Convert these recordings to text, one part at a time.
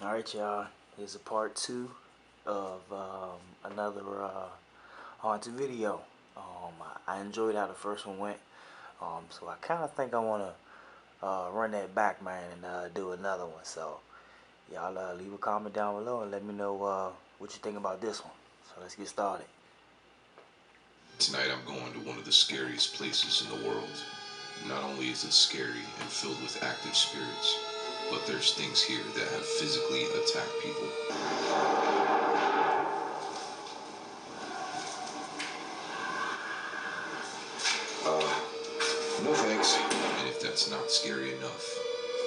Alright, y'all. Here's a part two of another haunted video. I enjoyed how the first one went. So I kind of think I want to run that back, man, and do another one. So y'all leave a comment down below and let me know what you think about this one. So let's get started. Tonight I'm going to one of the scariest places in the world. Not only is it scary and filled with active spirits, but there's things here that have physically attacked people. No thanks. And if that's not scary enough,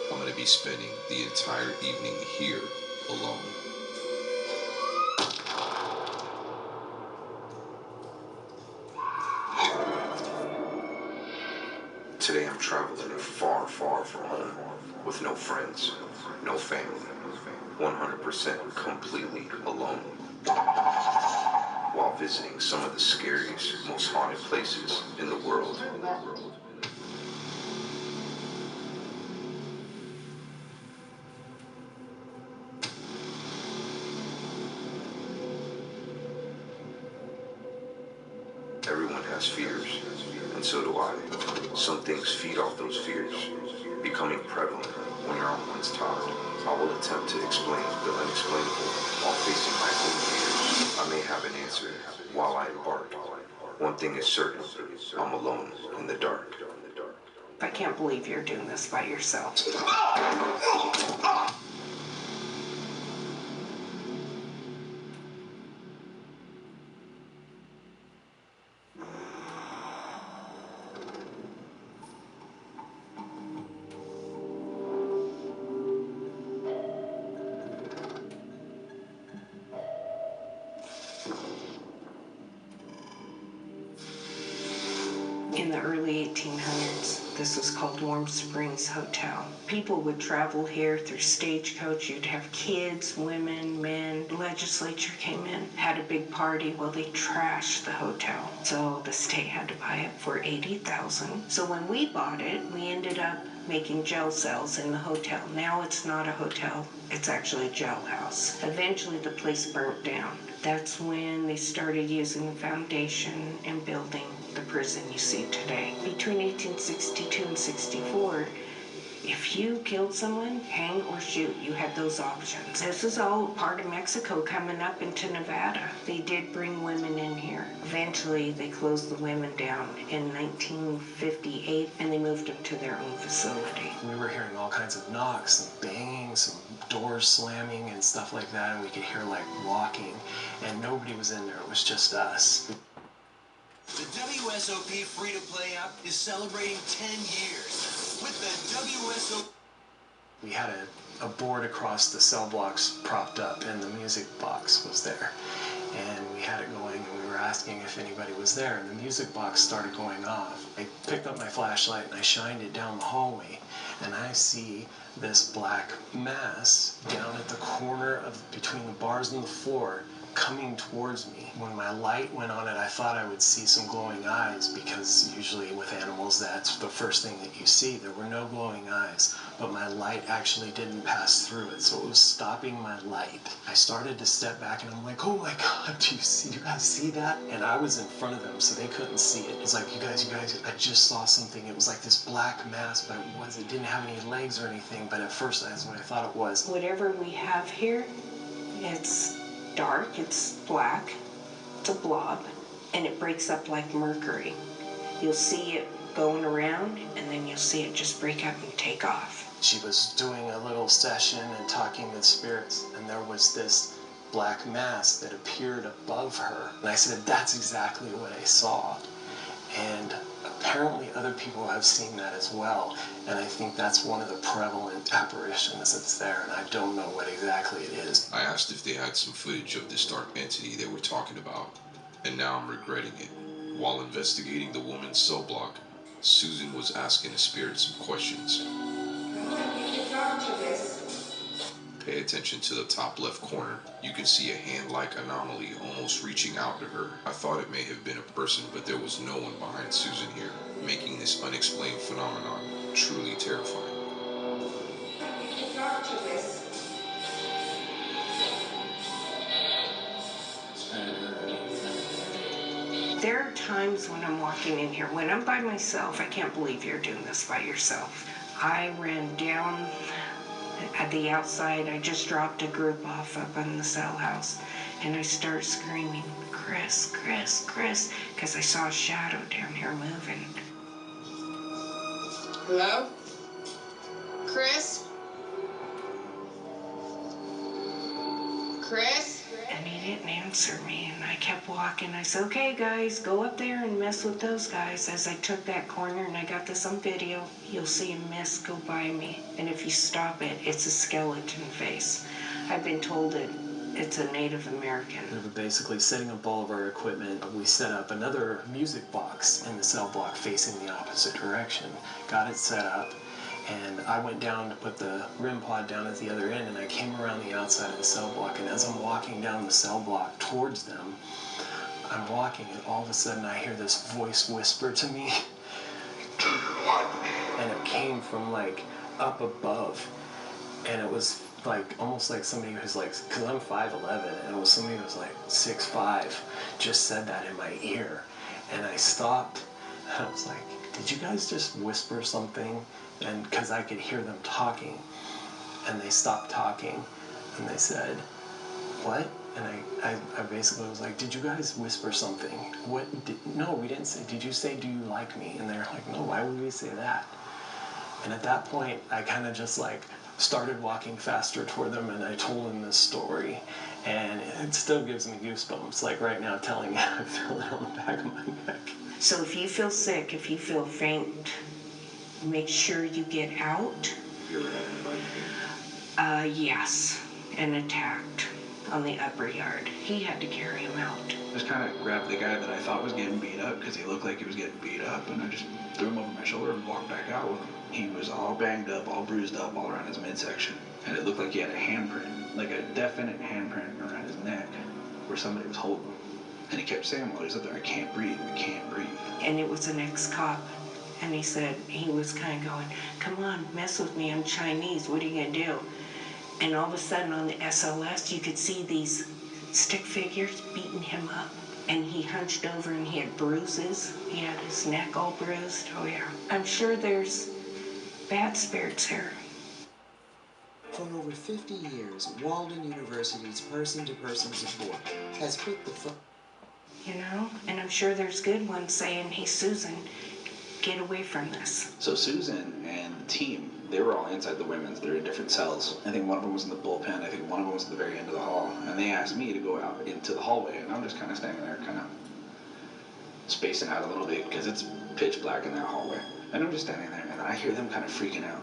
I'm going to be spending the entire evening here alone. Today I'm traveling far, far from home, with no friends, no family, 100% completely alone, while visiting some of the scariest, most haunted places in the world. Everyone has fears, and so do I. Some things feed off those fears, becoming prevalent when you're on one's top. I will attempt to explain the unexplainable while facing my own fears. I may have an answer while I embark. One thing is certain, I'm alone in the dark. I can't believe you're doing this by yourself. In the early 1800s, this was called Warm Springs Hotel. People would travel here through stagecoach. You'd have kids, women, men. The legislature came in, had a big party. Well, they trashed the hotel. So the state had to buy it for $80,000. So when we bought it, we ended up making jail cells in the hotel. Now it's not a hotel, it's actually a jailhouse. Eventually the place burnt down. That's when they started using the foundation and building the prison you see today. Between 1862 and 64, if you killed someone, hang or shoot, you had those options. This is all part of Mexico coming up into Nevada. They did bring women in here. Eventually, they closed the women down in 1958, and they moved them to their own facility. We were hearing all kinds of knocks and bangings and doors slamming and stuff like that, and we could hear like walking, and nobody was in there. It was just us. The WSOP free-to-play app is celebrating 10 years. With the WSOP... We had a board across the cell blocks propped up, and the music box was there. And we had it going, and we were asking if anybody was there, and the music box started going off. I picked up my flashlight, and I shined it down the hallway, and I see this black mass down at the corner of between the bars and the floor, coming towards me. When my light went on it, I thought I would see some glowing eyes, because usually with animals that's the first thing that you see. There were no glowing eyes, but my light actually didn't pass through it, so it was stopping my light. I started to step back and I'm like, oh my god, do you guys see that? And I was in front of them, so they couldn't see it. It's like, you guys, I just saw something. It was like this black mass, but it didn't have any legs or anything, but at first that's what I thought it was. Whatever we have here, it's dark, it's black, it's a blob, and it breaks up like mercury. You'll see it going around, and then you'll see it just break up and take off. She was doing a little session and talking with spirits, and there was this black mass that appeared above her. And I said, that's exactly what I saw. And apparently other people have seen that as well, and I think that's one of the prevalent apparitions that's there, and I don't know what exactly it is. I asked if they had some footage of this dark entity they were talking about, and now I'm regretting it. While investigating the woman's cell block, Susan was asking the spirit some questions. Pay attention to the top left corner. You can see a hand-like anomaly almost reaching out to her. I thought it may have been a person, but there was no one behind Susan here, making this unexplained phenomenon truly terrifying. There are times when I'm walking in here, when I'm by myself, I can't believe you're doing this by yourself. I ran down at the outside. I just dropped a group off up in the cell house, and I start screaming, Chris, Chris, Chris, because I saw a shadow down here moving. Hello? Chris? Chris? And he didn't answer me, and I kept walking. I said, okay, guys, go up there and mess with those guys. As I took that corner, and I got this on video, you'll see a mist go by me. And if you stop it, it's a skeleton face. I've been told it's a Native American. We were basically setting up all of our equipment. We set up another music box in the cell block facing the opposite direction. Got it set up, and I went down to put the REM pod down at the other end, and I came around the outside of the cell block, and as I'm walking down the cell block towards them, I'm walking, and all of a sudden I hear this voice whisper to me, and it came from like up above, and it was like almost like somebody who's like, because I'm 5'11", and it was somebody who was like 6'5", just said that in my ear, and I stopped, and I was like, did you guys just whisper something? And because I could hear them talking, and they stopped talking, and they said, what? And I basically was like, did you guys whisper something? What? No, we didn't say. Did you say, do you like me? And they're like, no, why would we say that? And at that point, I kind of just like started walking faster toward them, and I told them this story, and it still gives me goosebumps, like right now telling it. I feel it on the back of my neck. So if you feel sick, if you feel faint, make sure you get out. You ever had anybody? Yes, and attacked on the upper yard. He had to carry him out. Just kind of grabbed the guy that I thought was getting beat up because he looked like he was getting beat up, and I just threw him over my shoulder and walked back out with him. He was all banged up, all bruised up, all around his midsection, and it looked like he had a handprint, like a definite handprint around his neck where somebody was holding him. And he kept saying while he was up there, I can't breathe, I can't breathe. And it was an ex-cop. And he said, he was kind of going, come on, mess with me, I'm Chinese, what are you gonna do? And all of a sudden on the SLS, you could see these stick figures beating him up. And he hunched over and he had bruises. He had his neck all bruised. Oh yeah. I'm sure there's bad spirits here. For over 50 years, Walden University's person-to-person support has put the You know, and I'm sure there's good ones saying, hey, Susan, get away from this. So Susan and the team, they were all inside the women's. They're in different cells. I think one of them was in the bullpen. I think one of them was at the very end of the hall. And they asked me to go out into the hallway, and I'm just kind of standing there, kind of spacing out a little bit because it's pitch black in that hallway. And I'm just standing there, and I hear them kind of freaking out.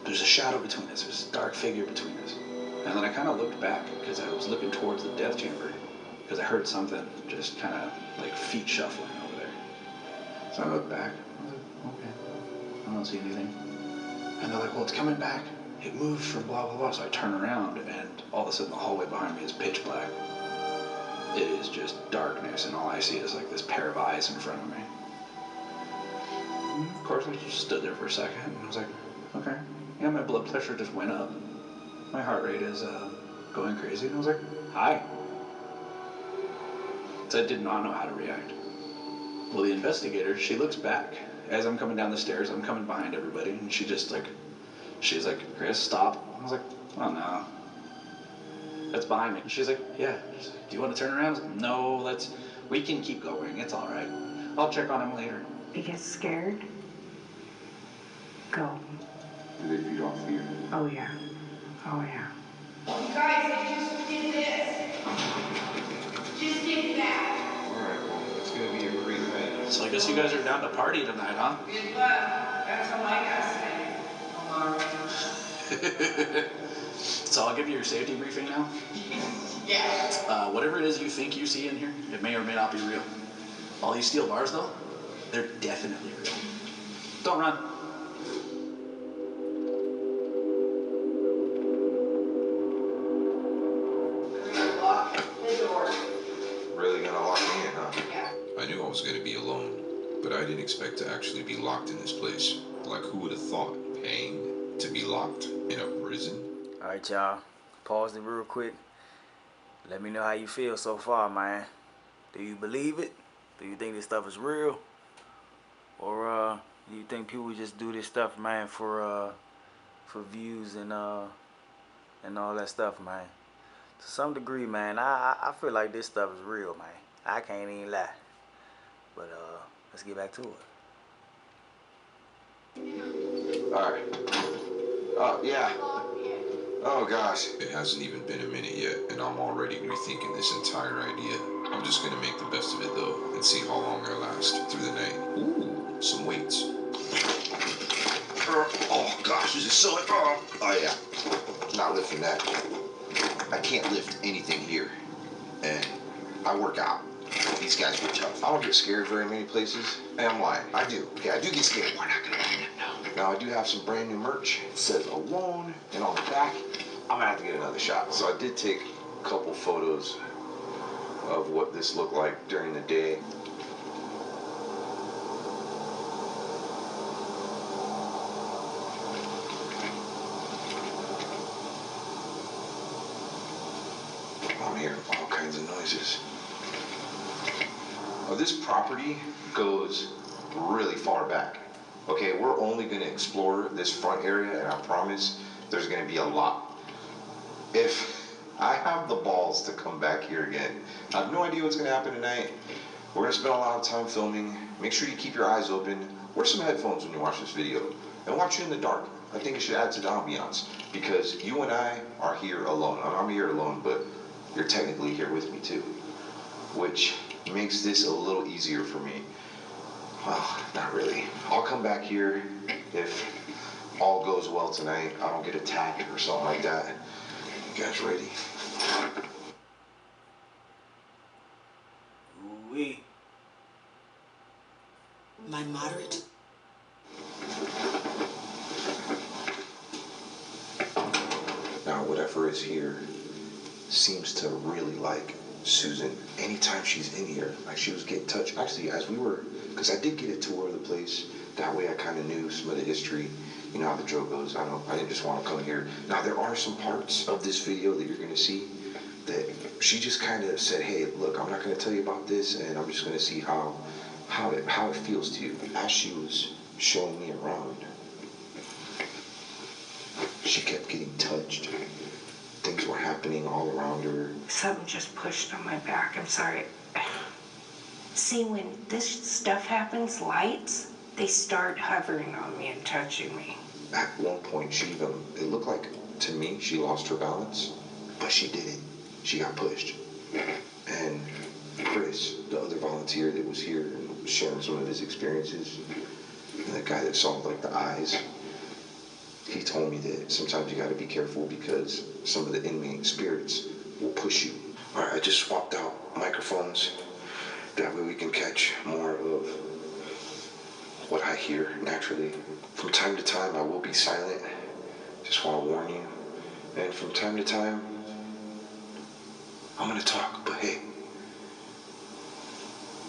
There's a shadow between us. There's a dark figure between us. And then I kind of looked back because I was looking towards the death chamber because I heard something just kind of like feet shuffling over there. So I looked back. I was like, okay, I don't see anything. And they're like, well, it's coming back. It moved from blah, blah, blah. So I turn around, and all of a sudden the hallway behind me is pitch black. It is just darkness, and all I see is like this pair of eyes in front of me. And of course, I just stood there for a second, and I was like, okay. Yeah, my blood pressure just went up. My heart rate is going crazy. And I was like, hi. So I did not know how to react. Well, the investigator, she looks back. As I'm coming down the stairs, I'm coming behind everybody, and she's like, Chris, stop. I was like, oh no. That's behind me. And she's like, yeah. She's like, do you want to turn around? I was like, no, we can keep going. It's all right. I'll check on him later. You get scared? Go. Do they feed off fear? Oh yeah. Oh yeah. You guys, they just did this. Just did that. Alright, well, it's gonna be a great night. So I guess you guys are down to party tonight, huh? Good luck. That's all I gotta say. So I'll give you your safety briefing now. Yeah. Whatever it is you think you see in here, it may or may not be real. All these steel bars, though, they're definitely real. Don't run. We're gonna lock the door. Really gonna lock me in, huh? Yeah. I knew I was going to be alone, but I didn't expect to actually be locked in this place. Like, who would have thought? Paying to be locked in a prison? Alright, y'all. Pause it real quick. Let me know how you feel so far, man. Do you believe it? Do you think this stuff is real? Or do you think people just do this stuff, man, for views and all that stuff, man? To some degree, man, I feel like this stuff is real, man. I can't even lie. But let's get back to it. Alright. Oh, yeah. Oh, gosh. It hasn't even been a minute yet, and I'm already rethinking this entire idea. I'm just gonna make the best of it, though, and see how long I last through the night. Ooh, some weights. Oh, gosh, is it so... Oh, yeah. Not lifting that. I can't lift anything here. And I work out. These guys were tough. I don't get scared very many places. Hey, I'm lying. I do. Okay, I do get scared. We're not gonna let them know. Now, I do have some brand new merch. It says alone, and on the back, I'm gonna have to get another shot. So I did take a couple photos of what this looked like during the day. I'm hearing all kinds of noises. Well, this property goes really far back. Okay, we're only gonna explore this front area, and I promise there's gonna be a lot. If I have the balls to come back here again, I have no idea what's gonna happen tonight. We're gonna spend a lot of time filming. Make sure you keep your eyes open. Wear some headphones when you watch this video, and watch it in the dark. I think it should add to the ambiance, because you and I are here alone. I'm here alone, but you're technically here with me too, which makes this a little easier for me. Well, not really. I'll come back here if all goes well tonight. I don't get attacked or something like that. You guys ready? Ooh-wee. My moderate. Now, whatever is here seems to really like Susan. Anytime she's in here, like she was getting touched. Actually, as we were, because I did get a tour of the place. That way I kind of knew some of the history. You know how the drill goes. I didn't just want to come here. Now, there are some parts of this video that you're going to see that she just kind of said, hey, look, I'm not going to tell you about this, and I'm just going to see how it feels to you. As she was showing me around, she kept getting touched. Things were happening all around her. Something just pushed on my back. I'm sorry. See, when this stuff happens, lights, they start hovering on me and touching me. At one point, it looked like, to me, she lost her balance, but she didn't. She got pushed. And Chris, the other volunteer that was here and sharing some of his experiences, and the guy that saw like the eyes, he told me that sometimes you got to be careful because some of the inmate spirits will push you. All right, I just swapped out microphones. That way we can catch more of what I hear naturally. From time to time, I will be silent. Just want to warn you. And from time to time, I'm going to talk, but hey,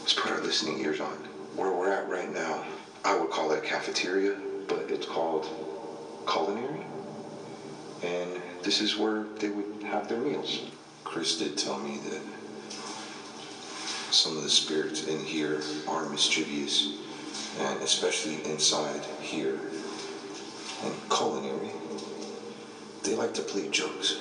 let's put our listening ears on. Where we're at right now, I would call it a cafeteria, but it's called culinary. And this is where they would have their meals. Chris did tell me that some of the spirits in here are mischievous, and especially inside here in culinary, they like to play jokes.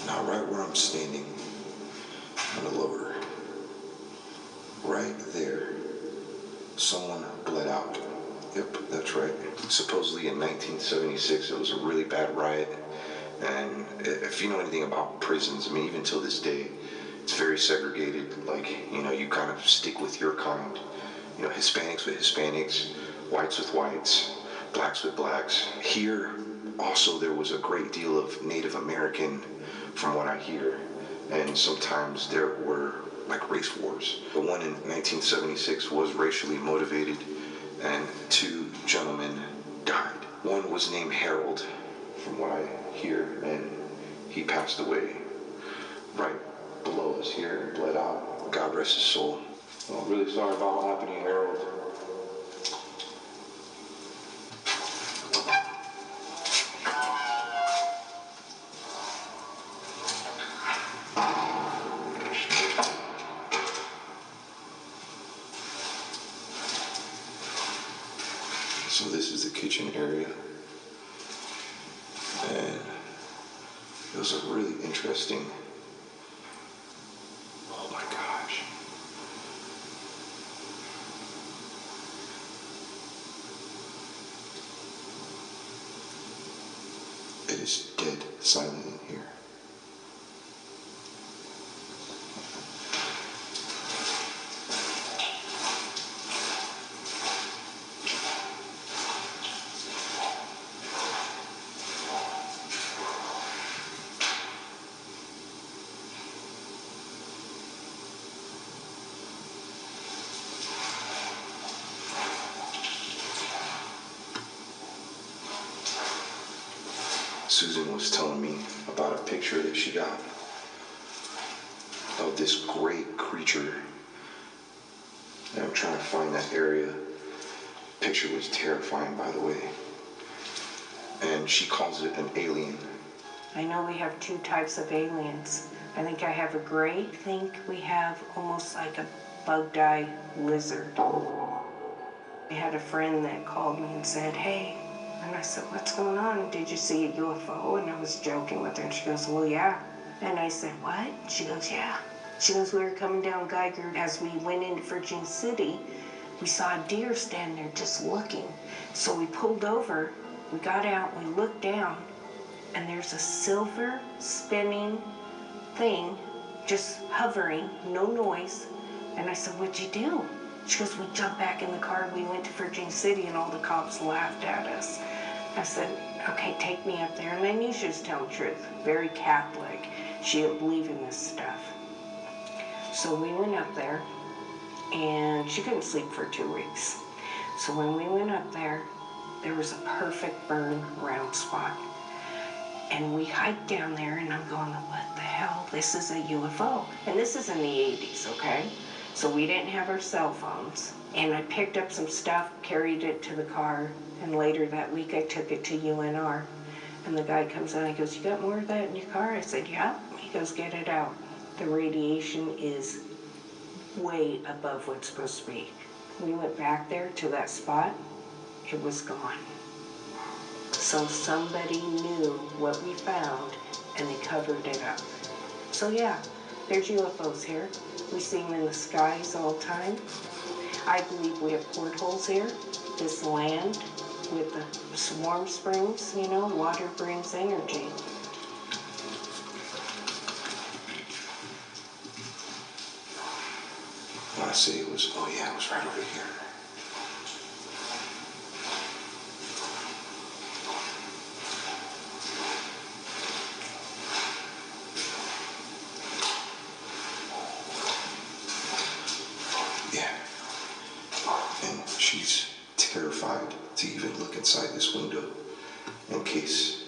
Now, right where I'm standing, on the lower, right there, someone bled out. Yep, that's right. Supposedly in 1976, it was a really bad riot. And if you know anything about prisons, I mean, even till this day, it's very segregated. Like, you know, you kind of stick with your kind. You know, Hispanics with Hispanics, whites with whites, blacks with blacks. Here, also, there was a great deal of Native American, from what I hear. And sometimes there were, like, race wars. The one in 1976 was racially motivated, and 2 gentlemen died. One was named Harold, from what I hear, and he passed away right below us here and bled out. God rest his soul. Well, I'm really sorry about what happened to you, Harold. So this is the kitchen area. And it was a really interesting, oh my gosh. It is dead silent in here. Susan was telling me about a picture that she got of this great creature. And I'm trying to find that area. The picture was terrifying, by the way. And she calls it an alien. I know we have two types of aliens. I think I have a gray. I think we have almost like a bug-eye lizard. I had a friend that called me and said, hey, and I said, what's going on? Did you see a UFO? And I was joking with her, and she goes, well, yeah. And I said, what? She goes, yeah. She goes, we were coming down Geiger. As we went into Virgin City, we saw a deer stand there just looking. So we pulled over, we got out, we looked down, and there's a silver spinning thing just hovering, no noise. And I said, what'd you do? She goes, we jumped back in the car, we went to Virgin City, and all the cops laughed at us. I said, okay, take me up there. And I knew she was telling the truth. Very Catholic. She didn't believe in this stuff. So we went up there, and she couldn't sleep for 2 weeks. So when we went up there, there was a perfect burn round spot. And we hiked down there, and I'm going, what the hell? This is a UFO. And this is in the 80s, okay? So we didn't have our cell phones. And I picked up some stuff, carried it to the car, and later that week I took it to UNR. And the guy comes in and he goes, you got more of that in your car? I said, yeah. He goes, get it out. The radiation is way above what's supposed to be. We went back there to that spot, it was gone. So somebody knew what we found and they covered it up. So yeah, there's UFOs here. We see them in the skies all the time. I believe we have portholes here. This land with the warm springs, you know, water brings energy. When I say it was, oh yeah, it was right over here. Yeah. And she's terrified to even look inside this window in case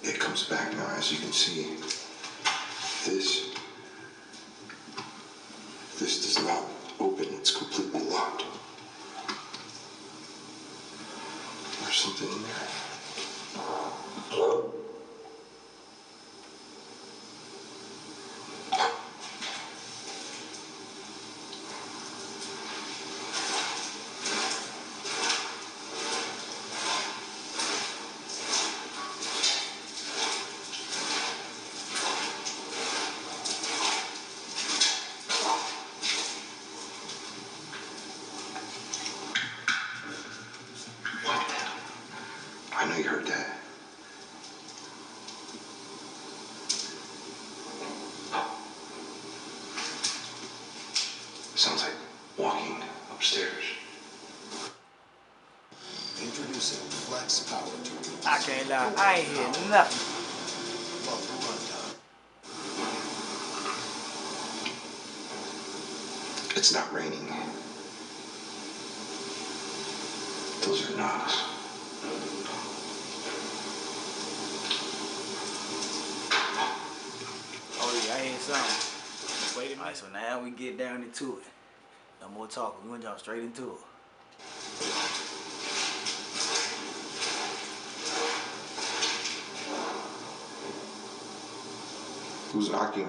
it comes back. Now, as you can see, this does not open. It's completely locked. There's something in there. Hello? I know you heard that. Sounds like walking upstairs. Introducing Flex Power Tool. I can't lie, I ain't hear nothing. Local rundown. It's not raining. Those are knocks. Oh yeah, I hear something. Wait a minute. Alright, so now we get down into it. No more talking, we gonna jump straight into it. Who's knocking?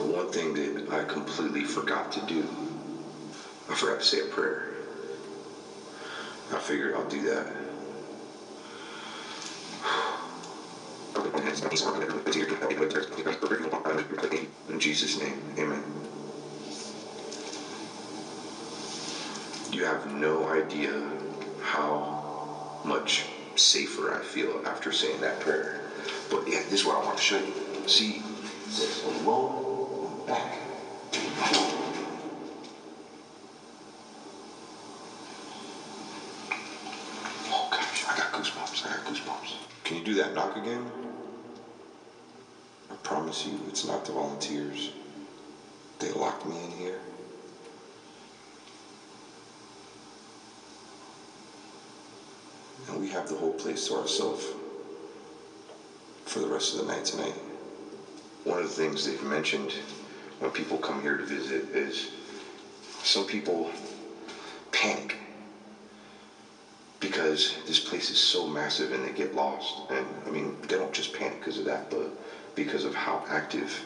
The one thing that I completely forgot to do, I forgot to say a prayer. I figured I'll do that. In Jesus' name, amen. You have no idea how much safer I feel after saying that prayer. But yeah, this is what I want to show you. See, it says alone back. Oh gosh, I got goosebumps. Can you do that knock again? I promise you, it's not the volunteers. They locked me in here. And we have the whole place to ourselves for the rest of the night tonight. One of the things they've mentioned when people come here to visit is some people panic because this place is so massive and they get lost. And I mean, they don't just panic because of that, but because of how active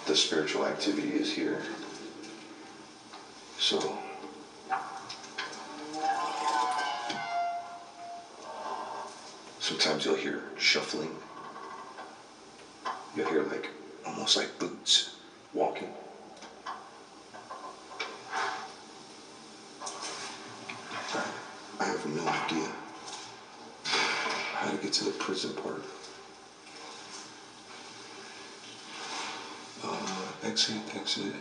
the spiritual activity is here. So, sometimes you'll hear shuffling. You'll hear like, almost like boots walking. I have no idea how to get to the prison part. Exit.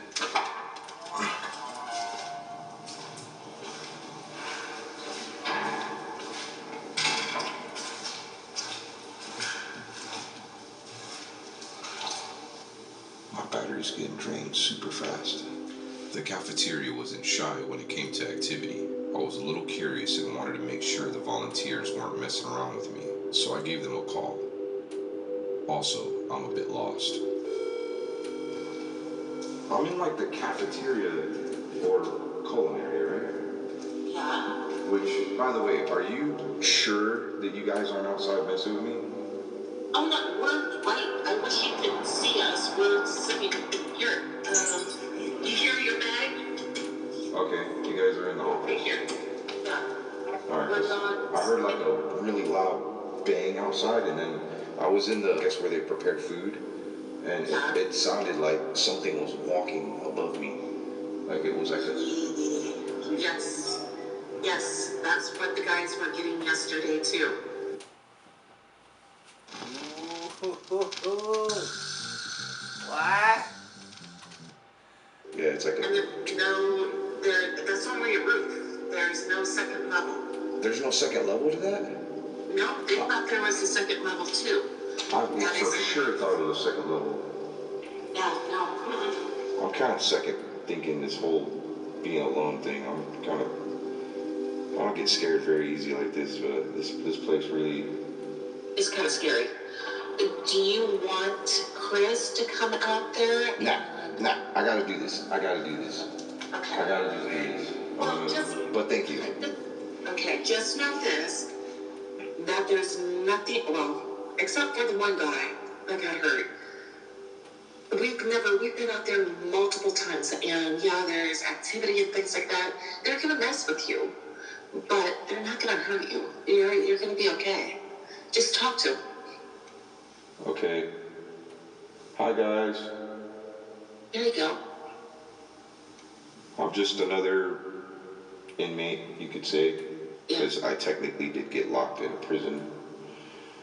My battery's getting drained super fast. The cafeteria wasn't shy when it came to activity. I was a little curious and wanted to make sure the volunteers weren't messing around with me, so I gave them a call. Also, I'm a bit lost. I'm in like the cafeteria or culinary, right? Yeah. Which, by the way, are you sure that you guys aren't outside messing with me? Oh no, we're right. I wish you could see us. We're sitting here. You carry your bag? Okay, you guys are in the Right office. here. Yeah. Alright, We're not. I heard like a really loud bang outside, and then I was in the, I guess where they prepare food, and it sounded like something was walking above me. Like it was like a... Yes, that's what the guys were getting yesterday too. What? Yeah, it's like a... And that's only a roof. There's no second level. There's no second level to that? No, they thought there was a second level too. I for sure thought it was a second level. Yeah, no. I'm kind of second thinking this whole being alone thing. I don't get scared very easy like this, but this place really... It's kind of scary. Do you want Chris to come out there? Nah, I gotta do this. Okay. I gotta do this. Well, but thank you. Okay, just know this, that there's nothing, well, except for the one guy that got hurt. We've been out there multiple times, and yeah, there's activity and things like that. They're gonna mess with you, but they're not gonna hurt you. You're gonna be okay. Just talk to them. Okay. Hi, guys. There you go. I'm just another inmate, you could say, because I technically did get locked in a prison.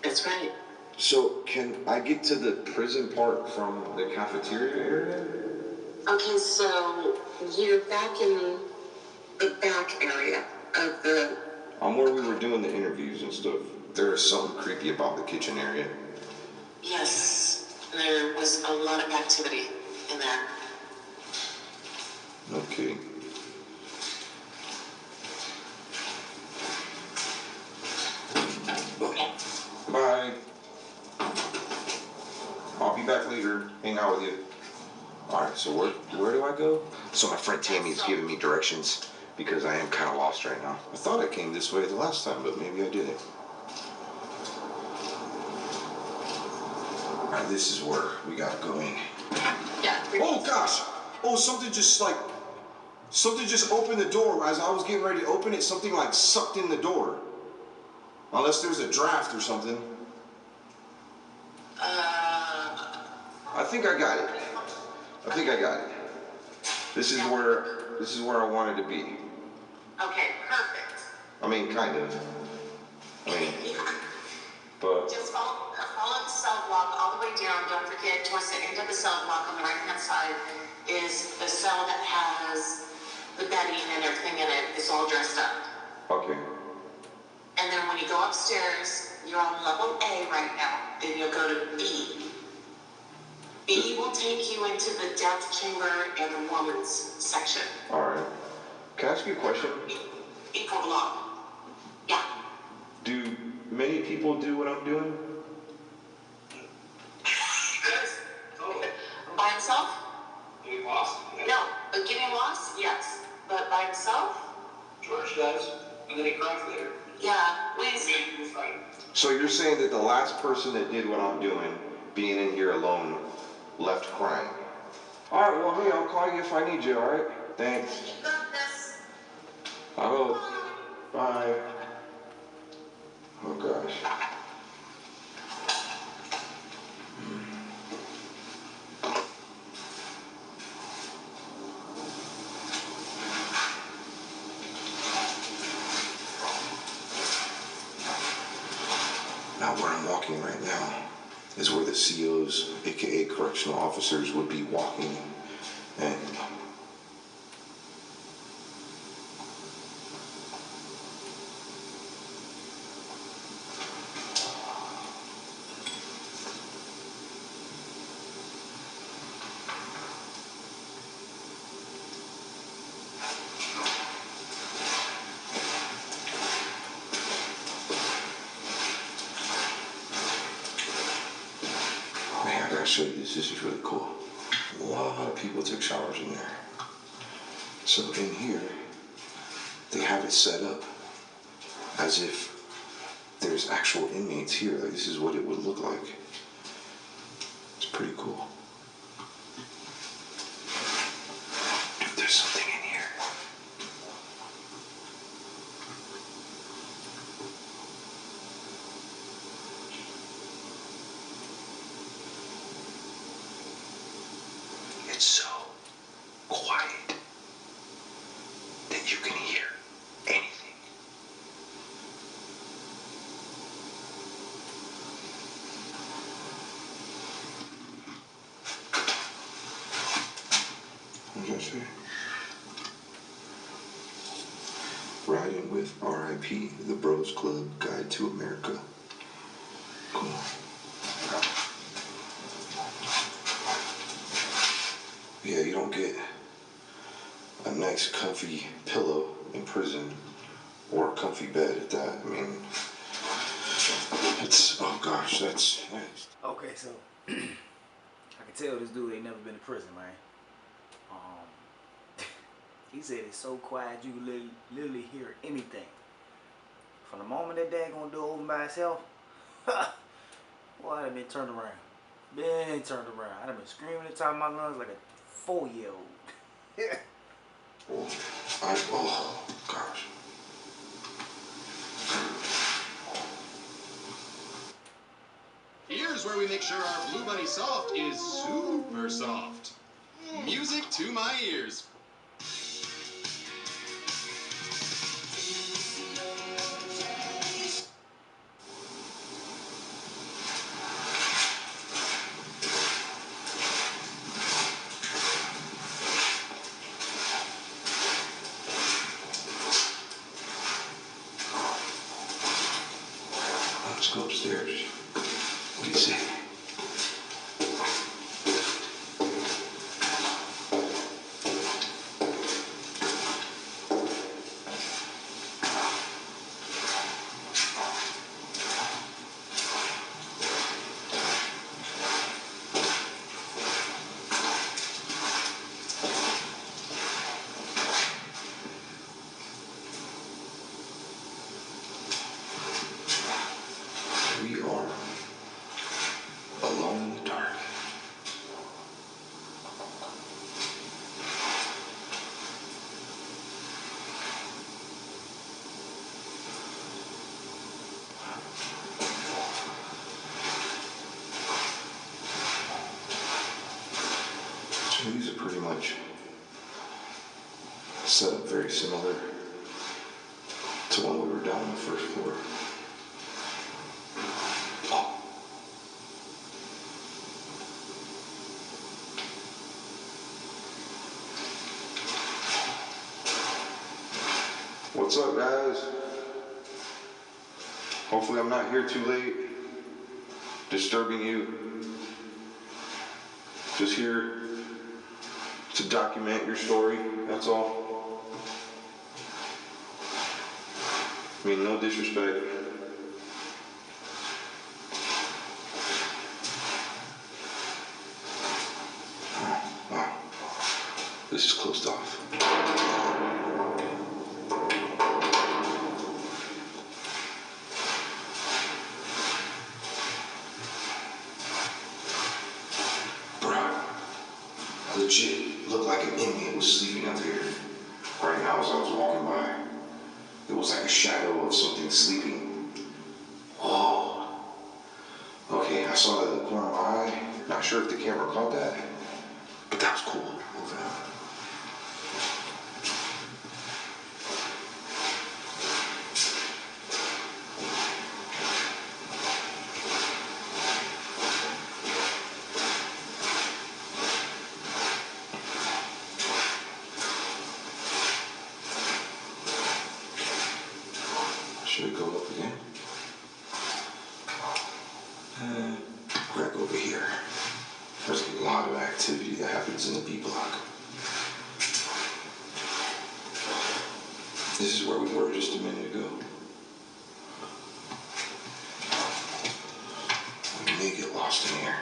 That's right. So, can I get to the prison part from the cafeteria area? Okay, so you're back in the back area of the... I'm where we were doing the interviews and stuff. There was something creepy about the kitchen area. Yes, there was a lot of activity in there. Okay. Bye. I'll be back later. Hang out with you. Alright, so where do I go? So my friend Tammy's giving me directions because I am kind of lost right now. I thought I came this way the last time, but maybe I didn't. this is where we gotta go in. Yeah. Oh gosh! Oh, something just opened the door. As I was getting ready to open it, something like sucked in the door. Unless there's a draft or something. I think I got it. This is where I wanted to be. Okay, perfect. I mean, kind of. But Just follow the cell block all the way down. Don't forget, towards the end of the cell block on the right-hand side is the cell that has the bedding and everything in it. It's all dressed up. okay. And then when you go upstairs, you're on level A right now. Then you'll go to B. B will take you into the death chamber and the woman's section. All right. Can I ask you a question? B for block. Yeah. Do many people do what I'm doing? Yes. By himself? Getting lost? No. But getting lost? Yes. But by himself? George does, and then he cries later. Yeah. Please. So you're saying that the last person that did what I'm doing, being in here alone, left crying? All right, well, hey, I'll call you if I need you, all right? Thanks. You got this. I hope. Bye. Oh, gosh. Now, where I'm walking right now is where the COs, aka correctional officers, would be walking. And man, I gotta show you this. This is really cool. A lot of people took showers in there. So in here, they have it set up as if there's actual inmates here. Like, this is what it would look like. It's pretty cool. Dude, there's something in here. It's so quiet that you can hear anything. What does that say? Riding with R.I.P. The Bros Club Guide to America. Cool. Yeah, you don't get a nice comfy pillow in prison, or a comfy bed at that. I mean, it's, oh gosh, that's nice. Okay, so I can tell this dude ain't never been to prison, man. He said it's so quiet you can literally hear anything. From the moment that daggone door open by itself, boy, I'd have been turned around. Been turned around. I'd have been screaming at the top of my lungs like a 4-year-old. Oh gosh. Here's where we make sure our Blue Bunny Soft is super soft. Music to my ears. Let's go upstairs. What do you say? So these are pretty much set up very similar to when we were down on the first floor. Oh. What's up, guys? Hopefully I'm not here too late, disturbing you. Just here to document your story, that's all. I mean, no disrespect. Wow, this is closed off. Legit looked like an inmate was sleeping out there. Right now, as I was walking by, it was like a shadow of something sleeping. Whoa. Okay, I saw that in the corner of my eye. Not sure if the camera caught that, but that was cool. Moving on. Should we go up again? We're gonna go over here. There's a lot of activity that happens in the B block. This is where we were just a minute ago. We may get lost in here.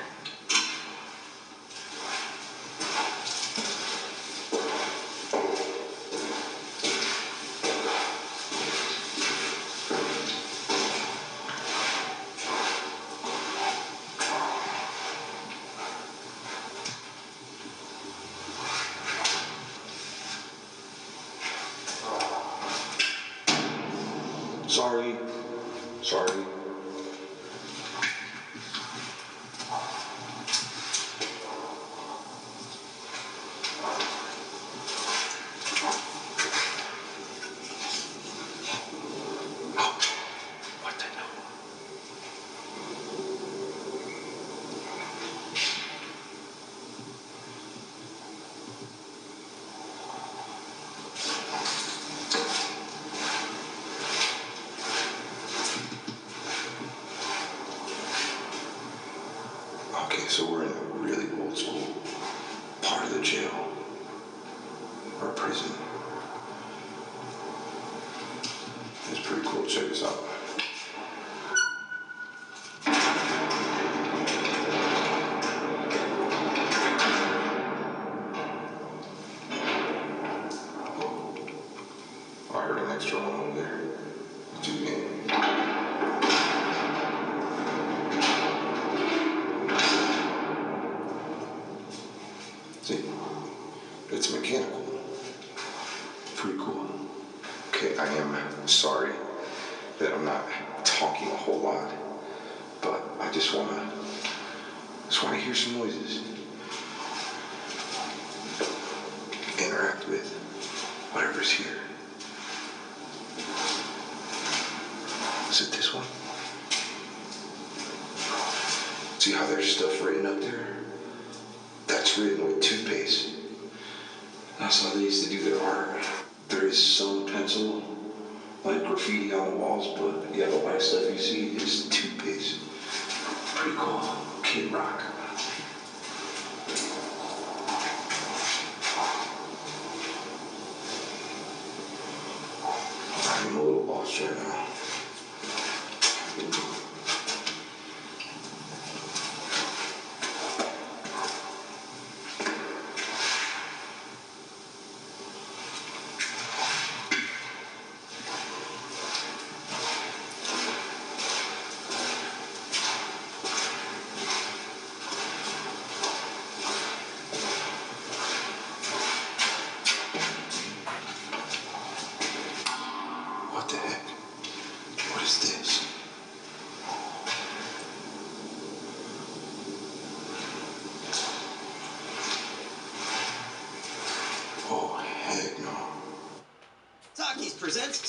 Sorry. What the hell? Okay, so we're in a really old school part of the jail or prison. It's pretty cool. Check this out. I heard an extra one over there. Too many. See? It's mechanical. Pretty cool. Okay, I am sorry that I'm not talking a whole lot, but I just wanna hear some noises. Interact with whatever's here. Is it this one? See how there's stuff written up there? That's written with toothpaste. That's how they used to do their art. There is some pencil, like graffiti on the walls, but yeah, the white stuff you see is toothpaste. Pretty cool. Kid Rock. I'm a little lost right now.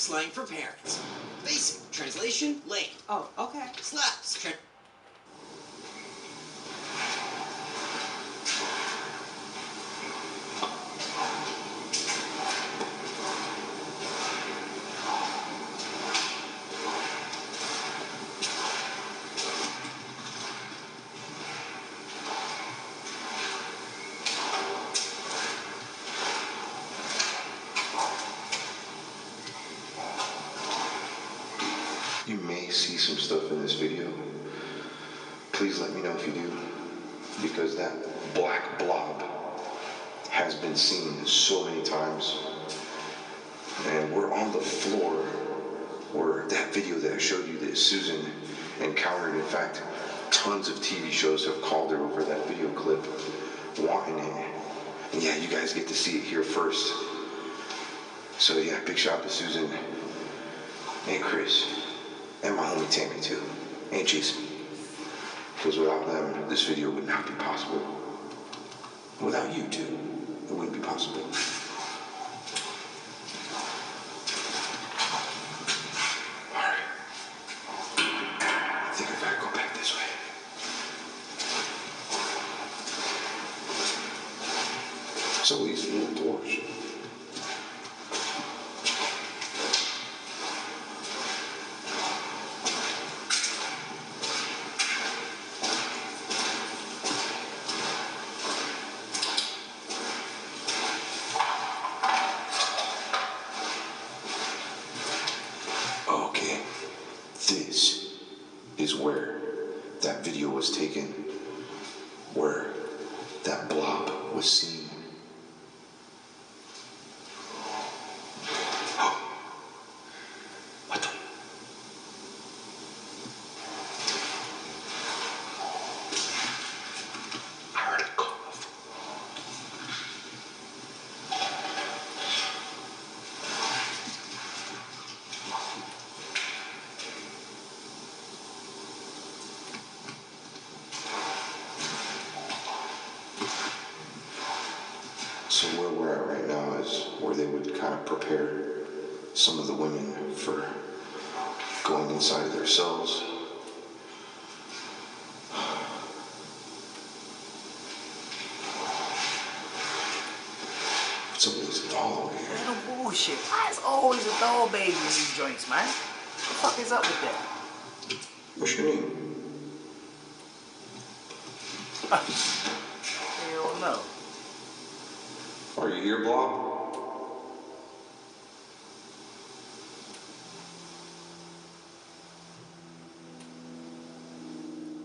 slang for parents. Basic. Translation, lame. Oh, okay. Slaps. You may see some stuff in this video. Please let me know if you do, because that black blob has been seen so many times. And we're on the floor where that video that I showed you that Susan encountered. In fact, tons of TV shows have called her over that video clip wanting it. And yeah, you guys get to see it here first. So yeah, big shout out to Susan and Chris and my homie Tammy too, and Jason. Because without them, this video would not be possible. Without you too, it wouldn't be possible. Alright. I think I gotta go back this way. So these little doors. Okay, this is where that video was taken, where that blob was seen. Oh, what the? I heard a cough. So where we're at right now is where they would kind of prepare some of the women for going inside of their cells. What's up with this doll over here? That's no bullshit. Why is always a doll baby in these joints, man? What the fuck is up with that? What's your name? Hell no. Are you here, Blob?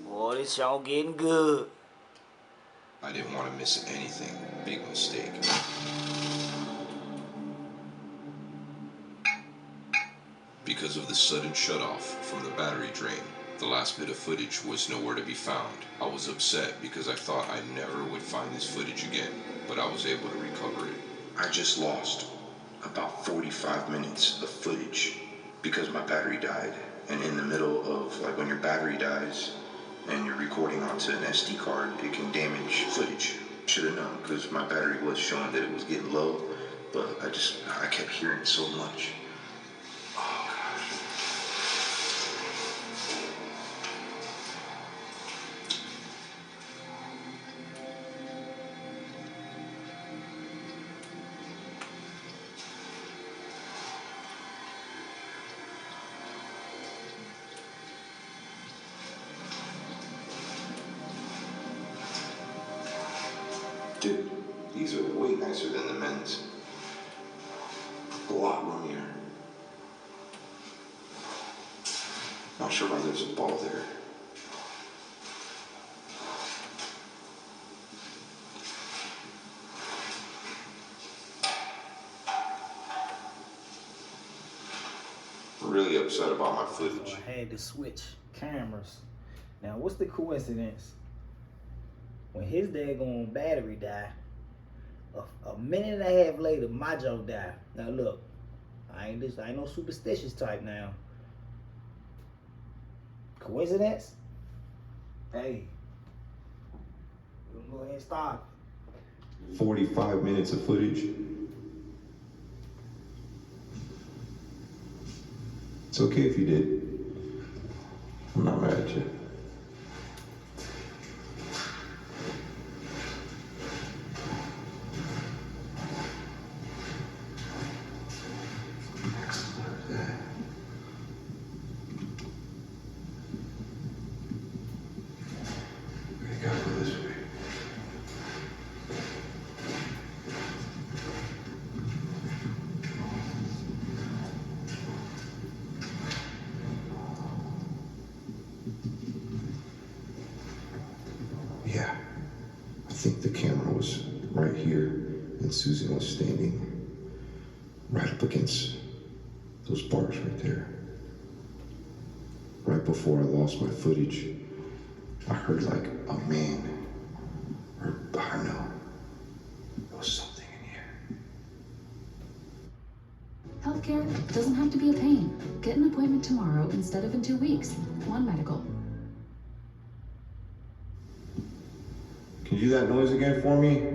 Boy, this y'all getting good. I didn't want to miss anything. Big mistake. Because of the sudden shutoff from the battery drain, the last bit of footage was nowhere to be found. I was upset because I thought I never would find this footage again, but I was able to recover it. I just lost about 45 minutes of footage because my battery died. And in the middle of, like, when your battery dies and you're recording onto an SD card, it can damage footage. Should have known, because my battery was showing that it was getting low, but I kept hearing so much. Oh, gosh. Dude, these are way nicer than the men's. A lot roomier. Not sure why there's a ball there. Really upset about my footage. So I had to switch cameras. Now, what's the coincidence? When his daggone battery died, a minute and a half later, my jaw died. Now look, I ain't no superstitious type now. Coincidence? Hey, we'll go ahead and stop. 45 minutes of footage. It's okay if you did. I'm not mad at you. We gotta go this way. Yeah, I think the camera was right here, and Susan was standing right up against those bars right there. Right before I lost my footage, I heard like a man, or I don't know, there was something in here. Healthcare doesn't have to be a pain. Get an appointment tomorrow instead of in 2 weeks. One Medical. Can you do that noise again for me?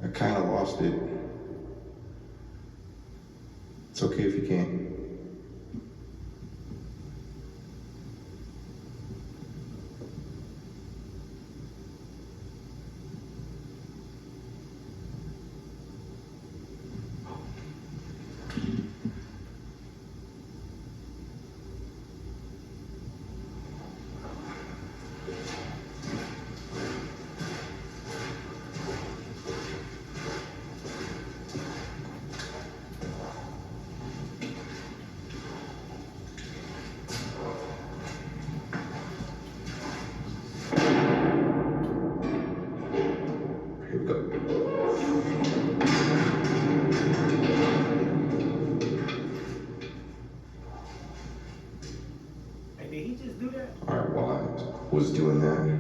I kind of lost it. It's okay if you can't. Here we go. Hey, did he just do that? All right, while I was doing that,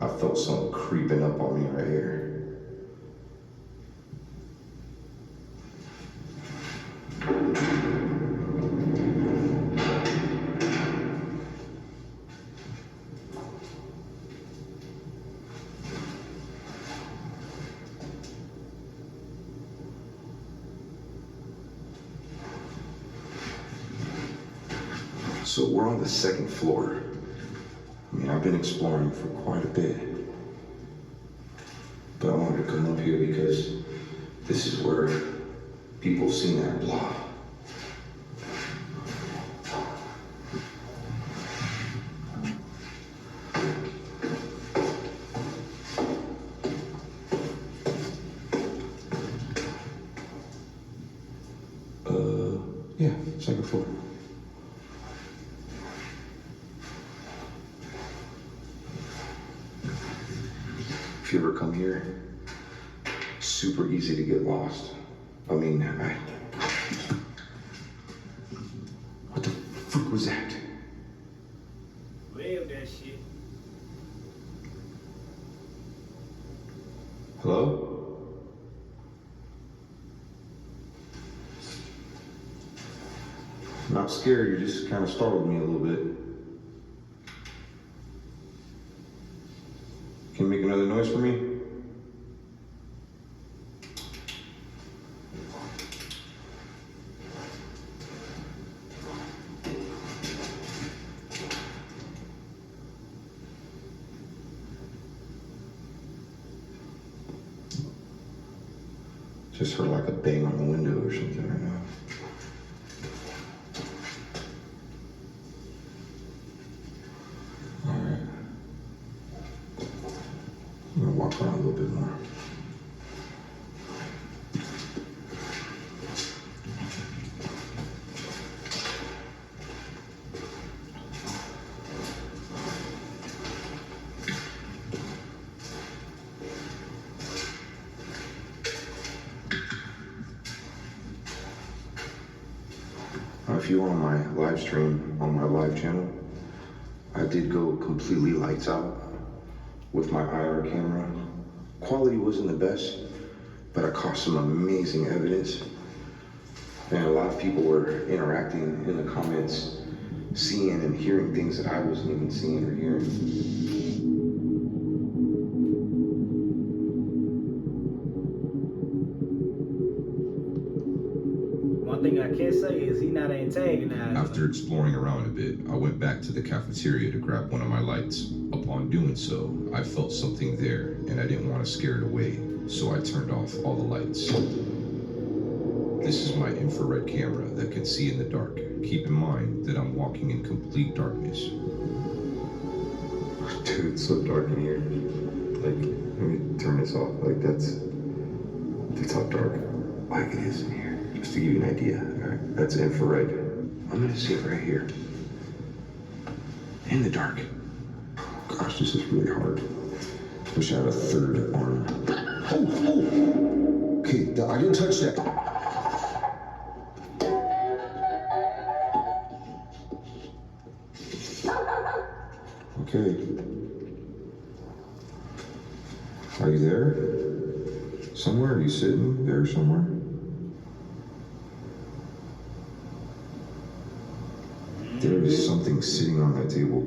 I felt something creeping up on me right here. So we're on the second floor. I mean, I've been exploring for quite a bit. But I wanted to come up here because this is where people have seen that blob. Yeah, second floor. If you ever come here, super easy to get lost. I mean, what the fuck was that? Wave that shit. Hello? I'm not scared, you just kind of startled me a little bit. Can you make another noise for me? Just heard like a bang on the window or something right now. Alright. I'm gonna walk around a little bit more. If you were on my live stream, on my live channel, I did go completely lights out with my IR camera. Quality wasn't the best, but I caught some amazing evidence. And a lot of people were interacting in the comments, seeing and hearing things that I wasn't even seeing or hearing. One thing I I can't say is he not antagonized. After exploring around a bit, I went back to the cafeteria to grab one of my lights. Upon doing so, I felt something there, and I didn't want to scare it away, so I turned off all the lights. This is my infrared camera that can see in the dark. Keep in mind that I'm walking in complete darkness. Dude, it's so dark in here. Like, let me turn this off. Like, that's how dark. Like it is in here. Just to give you an idea, alright? That's infrared. I'm gonna see it right here. In the dark. Gosh, this is really hard. Wish I had a third arm. Oh! Okay, I didn't touch that. Okay. Are you there? Somewhere? Are you sitting there somewhere? There is something sitting on that table.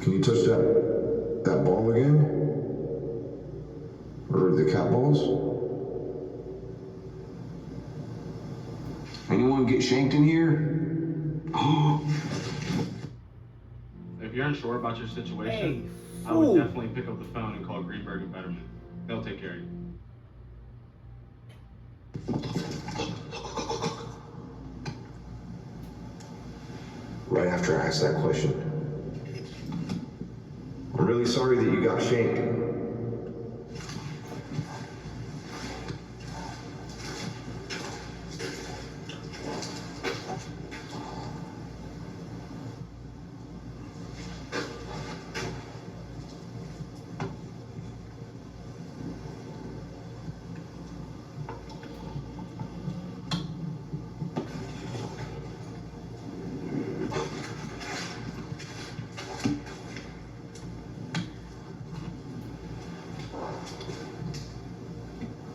Can you touch that ball again? Or the cat balls? Anyone get shanked in here? If you're unsure about your situation, Hey, I would definitely pick up the phone and call Greenberg and Betterman. They'll take care of you. Right after I asked that question. I'm really sorry that you got shanked.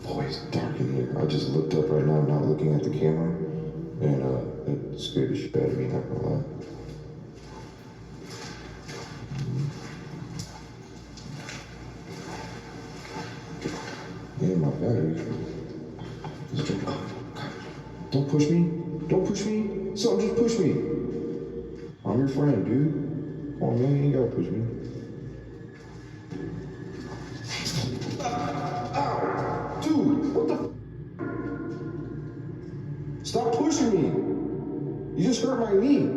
Boy, it's dark in here. I just looked up right now, not looking at the camera, and it scared the shit out of me, not gonna lie. And my battery is draining. Oh, God. Don't push me. Don't push me. Something just push me. I'm your friend, dude. Come on, man, you ain't gotta push me. Ow! Dude, what the? Stop pushing me. You just hurt my knee.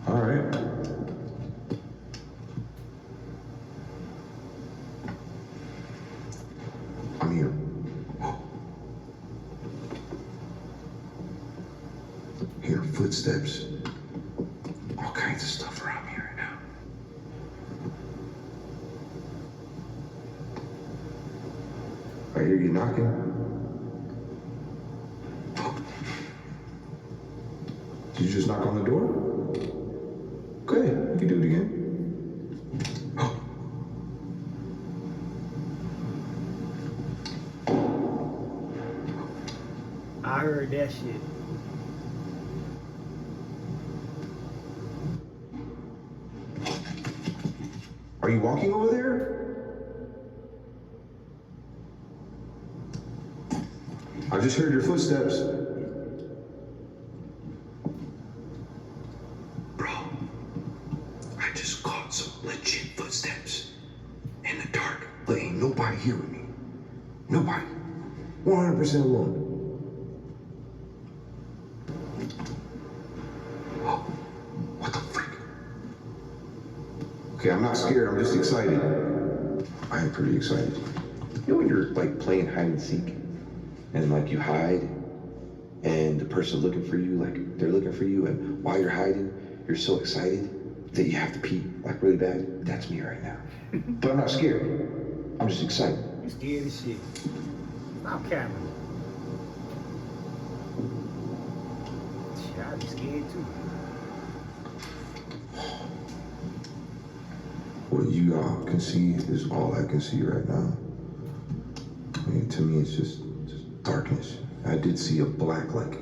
All right. I'm here. Hear footsteps. All kinds of stuff around me right now. I hear you knocking. Did you just knock on the door? Go ahead, you can do it again. I heard that shit. Are you walking over there? I just heard your footsteps. Bro, I just caught some legit footsteps in the dark, but ain't nobody here with me. Nobody. 100% alone. What the frick? Okay, I'm not scared, I'm just excited. I am pretty excited. You know when you're like playing hide and seek and like you hide and the person looking for you, like they're looking for you, and while you're hiding, you're so excited that you have to pee like really bad? That's me right now. But I'm not scared. I'm just excited. You scared as shit. Stop capping. Shit, I'd be scared too. What you all can see is all I can see right now. I mean, to me, it's just darkness. I did see a black, like,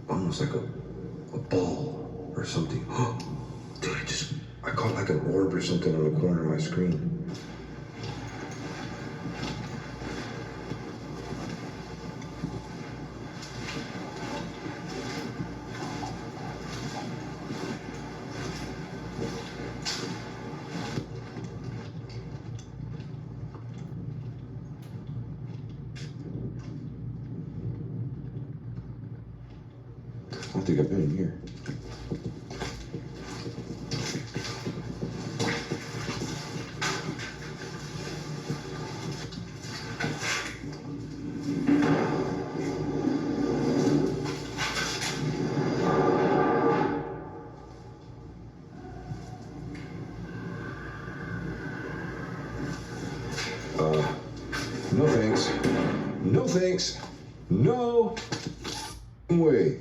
almost like a ball or something. Dude, I caught like an orb or something on the corner of my screen. I don't think I've been in here. No thanks. No thanks. No way.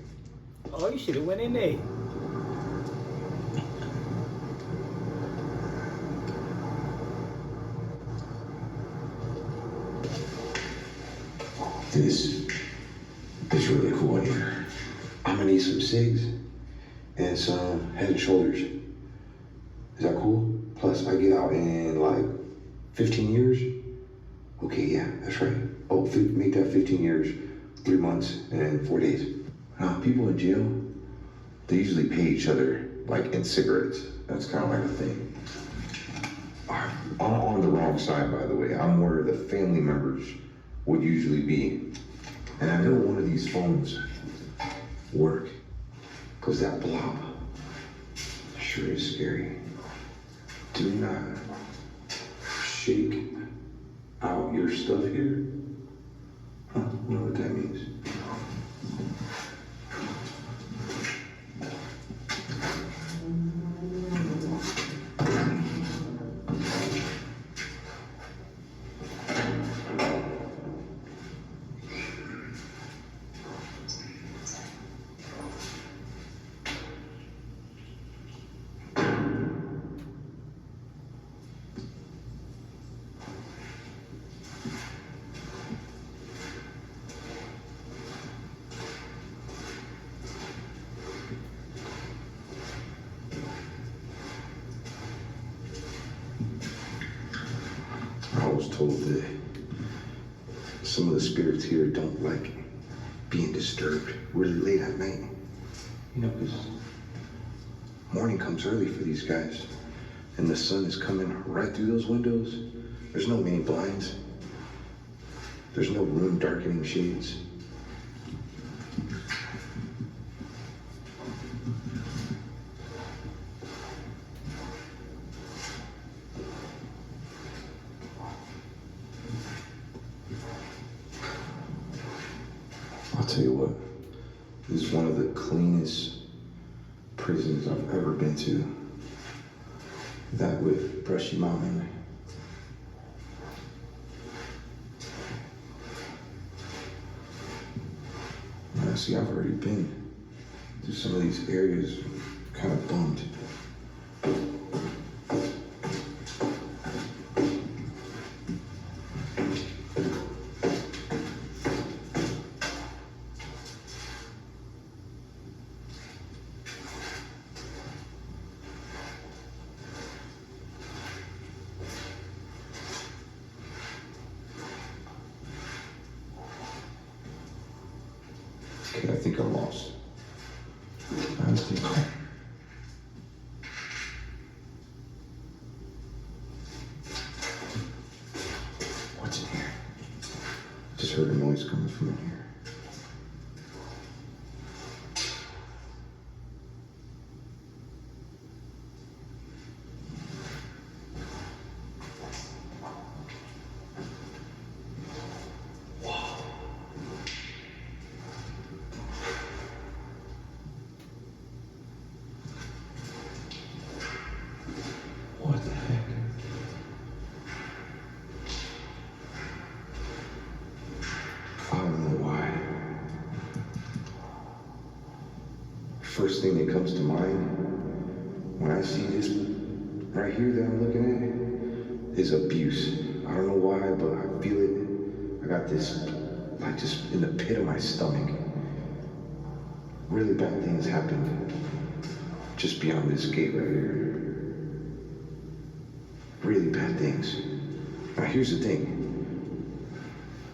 Oh, you should have went in there. This is really cool in here. I'm gonna need some cigs and some Head and Shoulders. Is that cool? Plus, I get out in like 15 years. Okay, yeah, that's right. Oh, make that 15 years, 3 months and 4 days. Now, people in jail, they usually pay each other like in cigarettes. That's kind of like a thing. I'm on the wrong side, by the way. I'm where the family members would usually be. And I know one of these phones work, because that blob sure is scary. Do not shake out your stuff here. Huh, I know what that means. I was told that some of the spirits here don't like being disturbed really late at night. You know, because morning comes early for these guys, and the sun is coming right through those windows. There's no many blinds. There's no room darkening shades. I'll tell you what, this is one of the cleanest prisons I've ever been to. That with Brushy Mountain. Yeah, see, I've already been through some of these areas, kind of bummed. Okay, I think I'm lost. I think. What's in here? Just heard a noise coming from in here. What the heck? I don't know why. First thing that comes to mind when I see this right here that I'm looking at is abuse. I don't know why, but I feel it. I got this like just in the pit of my stomach. Really bad things happened just beyond this gate right here. Really bad things. Now here's the thing.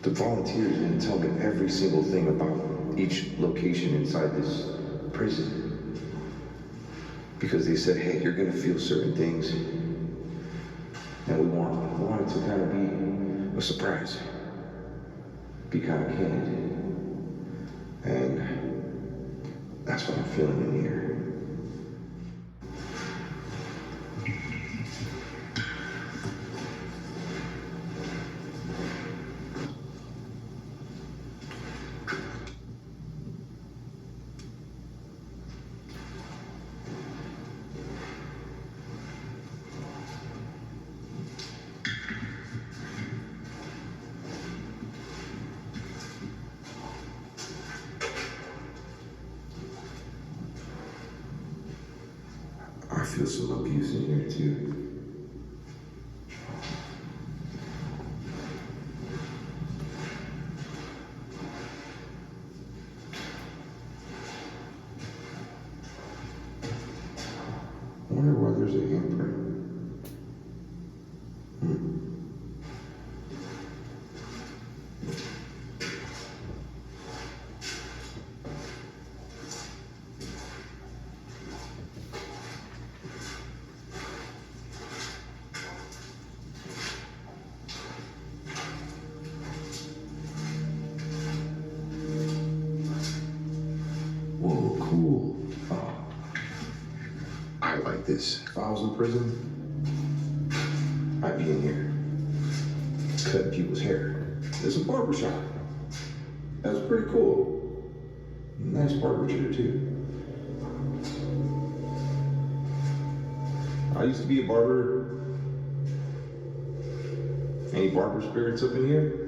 The volunteers didn't tell me every single thing about each location inside this prison. Because they said, hey, you're gonna feel certain things. And we wanted to kind of be a surprise. Be kind of candid. And that's what I'm feeling in here. I feel some abuse in here too. I wonder why there's a handprint. Whoa, cool. Oh. I like this. If I was in prison, I'd be in here. Cutting people's hair. There's a barber shop. That's pretty cool. Nice barber chair too. I used to be a barber. Any barber spirits up in here?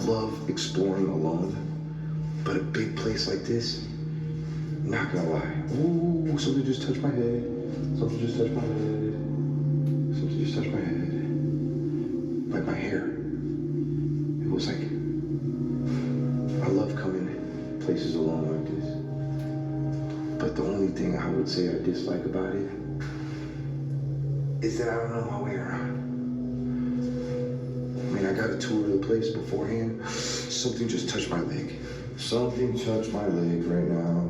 Love exploring alone, but a big place like this, not gonna lie. Ooh, something just touched my head. Something just touched my head. Something just touched my head. Like my hair. It was like, I love coming places alone like this. But the only thing I would say I dislike about it is that I don't know my way around. I got a tour of the place beforehand. Something just touched my leg. Something touched my leg right now.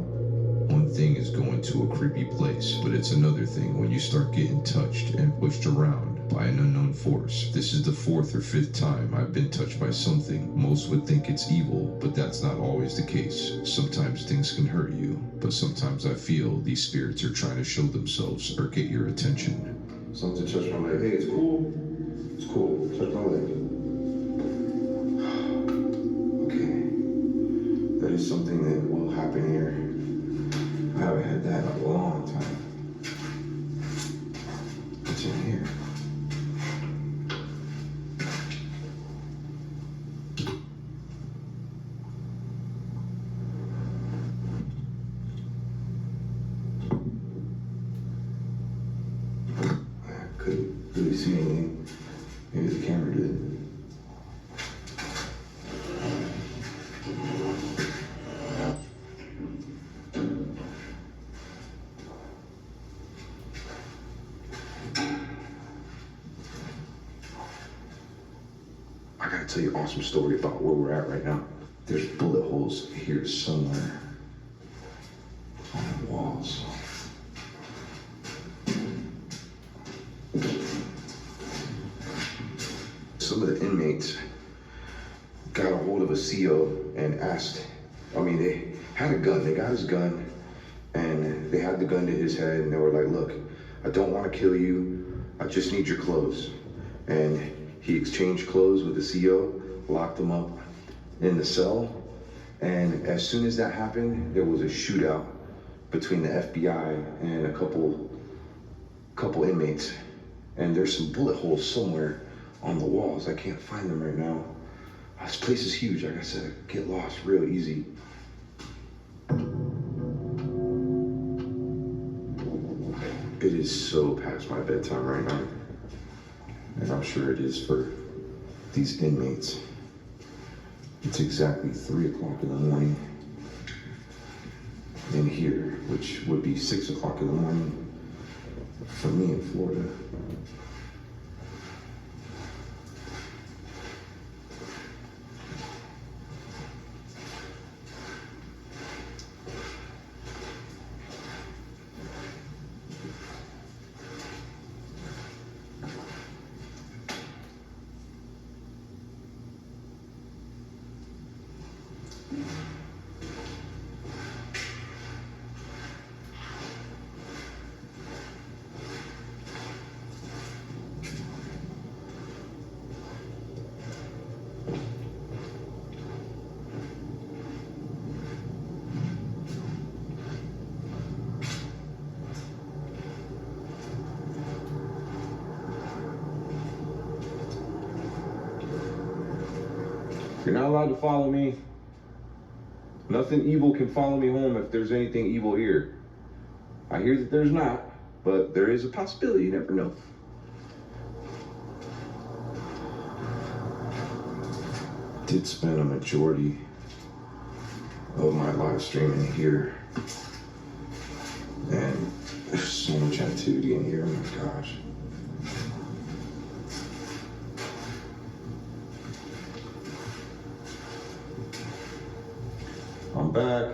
One thing is going to a creepy place, but it's another thing when you start getting touched and pushed around by an unknown force. This is the 4th or 5th time I've been touched by something. Most would think it's evil, but that's not always the case. Sometimes things can hurt you, but sometimes I feel these spirits are trying to show themselves or get your attention. Something touched my leg. Hey, it's cool. It's cool. Touch my leg. That is something that will happen here. I haven't had that in a long time. What's in here? I couldn't really see anything. Maybe the camera did. Tell you an awesome story about where we're at right now. There's bullet holes here somewhere on the walls. Some of the inmates got a hold of a CO and asked, they had a gun, they got his gun, and they had the gun to his head, and they were like, look, I don't want to kill you, I just need your clothes. And he exchanged clothes with the CO, locked him up in the cell, and as soon as that happened, there was a shootout between the FBI and a couple inmates, and there's some bullet holes somewhere on the walls. I can't find them right now. This place is huge. Like I said, I get lost real easy. It is so past my bedtime right now. And I'm sure it is for these inmates. It's exactly 3 o'clock in the morning in here, which would be 6 o'clock in the morning for me in Florida. You're not allowed to follow me. Nothing evil can follow me home if there's anything evil here. I hear that there's not, but there is a possibility, you never know. Did spend a majority of my live streaming here. And there's so much activity in here, oh my gosh. I'm back.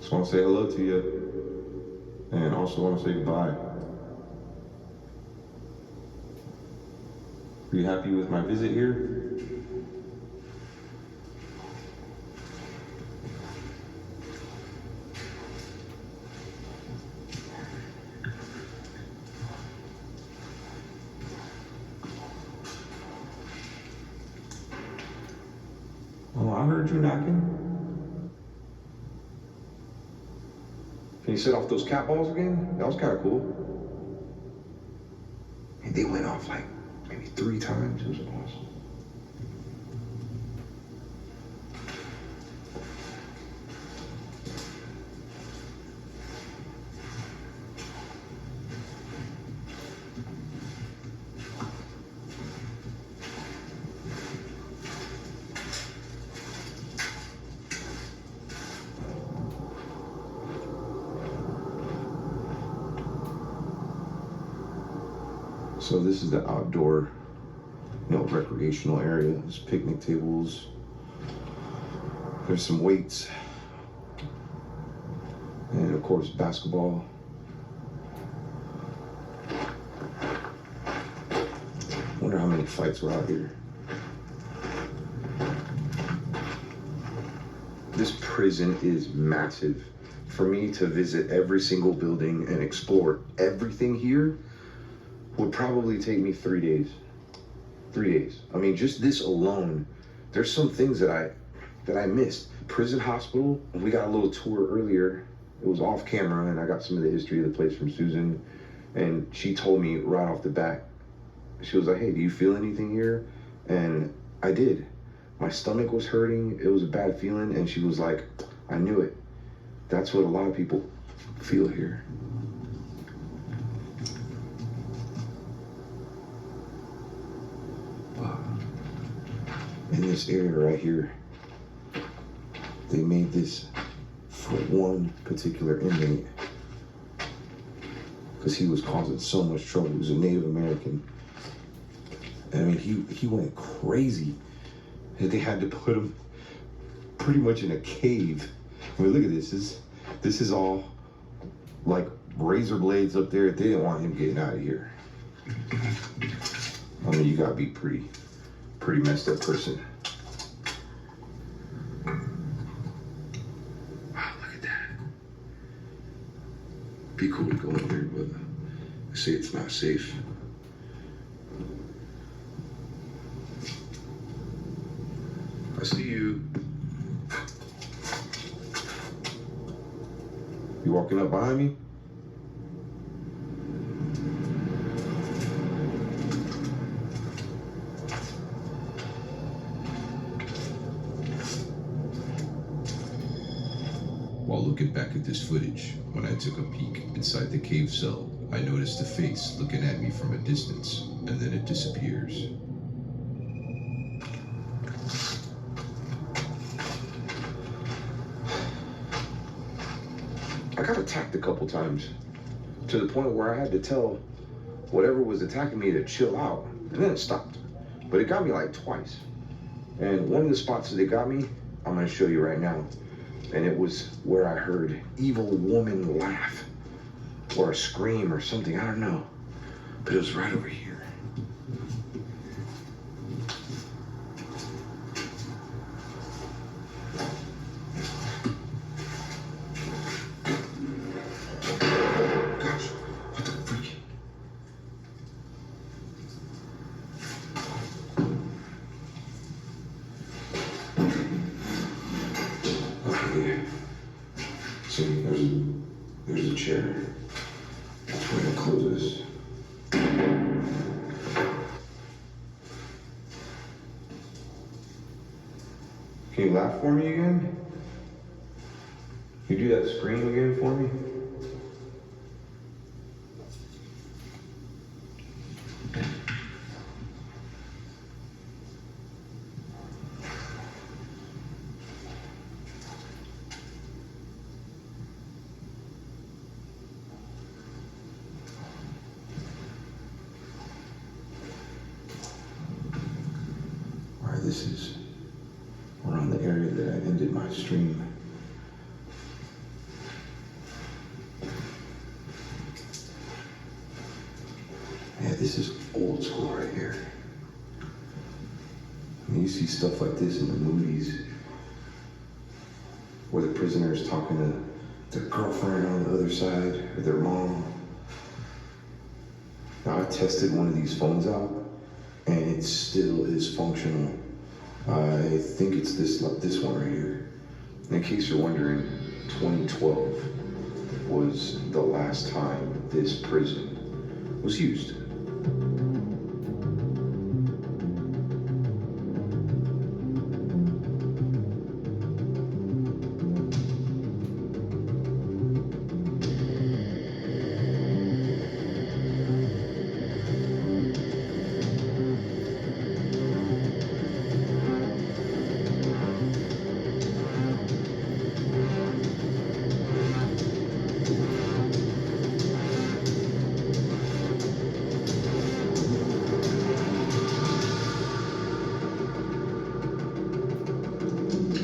Just want to say hello to you, and also want to say goodbye. Are you happy with my visit here? Oh, I heard you knocking. Can you set off those cat balls again? That was kind of cool. And they went off like maybe 3 times. It was awesome. So this is the outdoor, recreational area. There's picnic tables. There's some weights. And of course, basketball. Wonder how many fights were out here. This prison is massive. For me to visit every single building and explore everything here would probably take me 3 days. 3 days. I mean, just this alone, there's some things that I missed. Prison hospital, we got a little tour earlier. It was off camera, and I got some of the history of the place from Susan. And she told me right off the bat, she was like, hey, do you feel anything here? And I did. My stomach was hurting. It was a bad feeling. And she was like, I knew it. That's what a lot of people feel here. In this area right here, they made this for one particular inmate because he was causing so much trouble. He was a Native American. I mean, he went crazy. They had to put him pretty much in a cave. I mean, look at this. This is all like razor blades up there. They didn't want him getting out of here. I mean, you gotta be pretty messed up person. Wow, look at that. Be cool to go in there, but they say it's not safe. I see you. You walking up behind me? While looking back at this footage, when I took a peek inside the cave cell, I noticed a face looking at me from a distance, and then it disappears. I got attacked a couple times, to the point where I had to tell whatever was attacking me to chill out, and then it stopped. But it got me like twice. And one of the spots that it got me, I'm gonna show you right now. And it was where I heard evil woman laugh, or a scream or something, I don't know. But it was right over here. See, there's a chair. We're gonna close this. Can you laugh for me again? Can you do that scream again for me? This is around the area that I ended my stream. Yeah, this is old school right here. I mean, you see stuff like this in the movies, where the prisoner is talking to their girlfriend on the other side, or their mom. Now, I tested one of these phones out, and it still is functional. I think it's this one right here. In case you're wondering, 2012 was the last time this prison was used.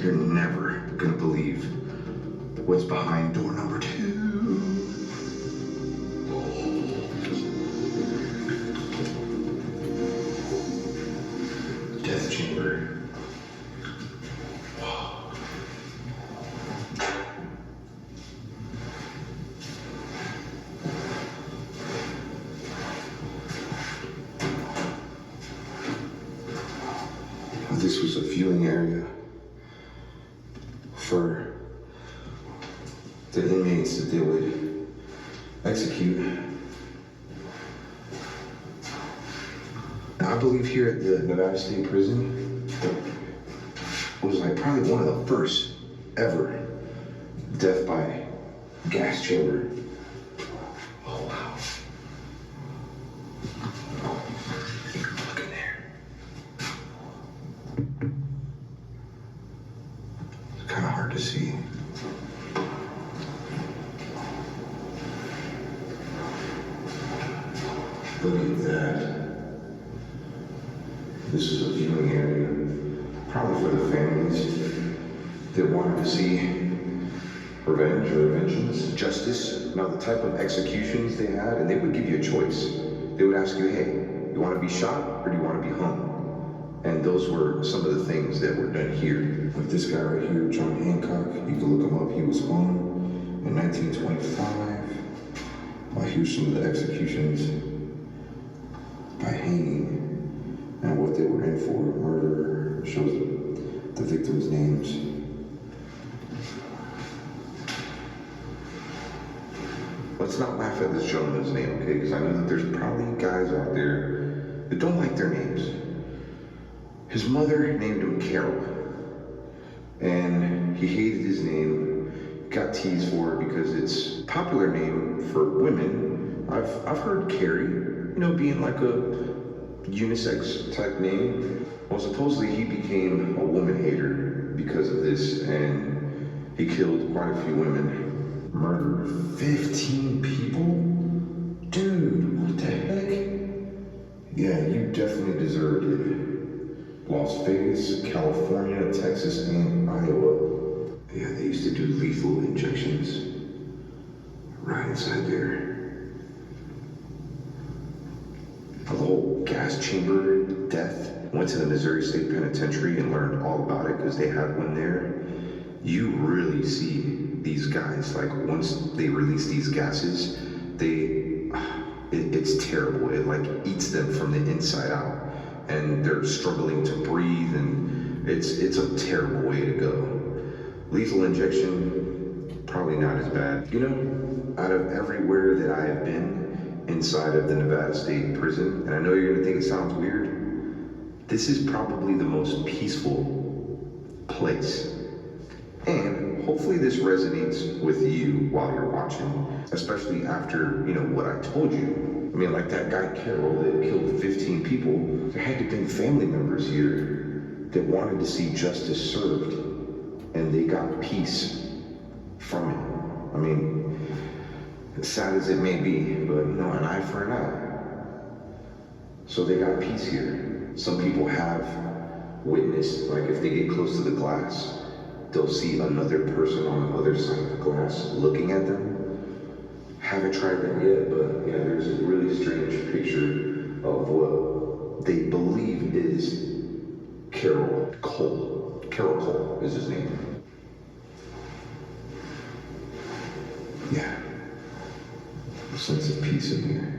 You're never gonna believe what's behind door number 2. Death chamber. This was a viewing area for the inmates that they would execute. I believe here at the Nevada State Prison was like probably one of the first ever death by gas chamber. Oh wow. Look in there. It's kind of hard to see. Look at that. This is a viewing area, probably for the families that wanted to see revenge or vengeance, justice. Now, the type of executions they had, and they would give you a choice. They would ask you, hey, you want to be shot or do you want to be hung? And those were some of the things that were done here. With this guy right here, John Hancock, you can look him up. He was hung in 1925. Here's some of the executions by hanging. And what they were in for, murder, shows the victims' names. let's not laugh at this gentleman's name, okay? Because I know that there's probably guys out there that don't like their names. His mother named him Carol, and he hated his name, got teased for it because it's a popular name for women. I've heard Carrie, you know, being like a unisex type name. Well, supposedly he became a woman hater because of this, and he killed quite a few women. Murdered 15 people? Dude, what the heck? Yeah, you definitely deserved it. Las Vegas, California, Texas, and Iowa. Yeah, they used to do lethal injections right inside there. The whole gas chamber death. Went to the Missouri State Penitentiary and learned all about it because they had one there. You really see these guys, like once they release these gases, it's terrible. It like eats them from the inside out, and they're struggling to breathe, and it's a terrible way to go. Lethal injection, probably not as bad. You know, out of everywhere that I have been inside of the Nevada State Prison, and I know you're gonna think it sounds weird, this is probably the most peaceful place. And hopefully this resonates with you while you're watching, especially after, you know, what I told you. I mean, like that guy Carol that killed 15 people, there had to have been family members here that wanted to see justice served, and they got peace from it. I mean, as sad as it may be, but you know, an eye for an eye. So they got peace here. Some people have witnessed, like if they get close to the glass, they'll see another person on the other side of the glass looking at them. Haven't tried that yet, but yeah, there's a really strange picture of what they believe is Carol Cole. Carol Cole is his name. Yeah. A sense of peace in here.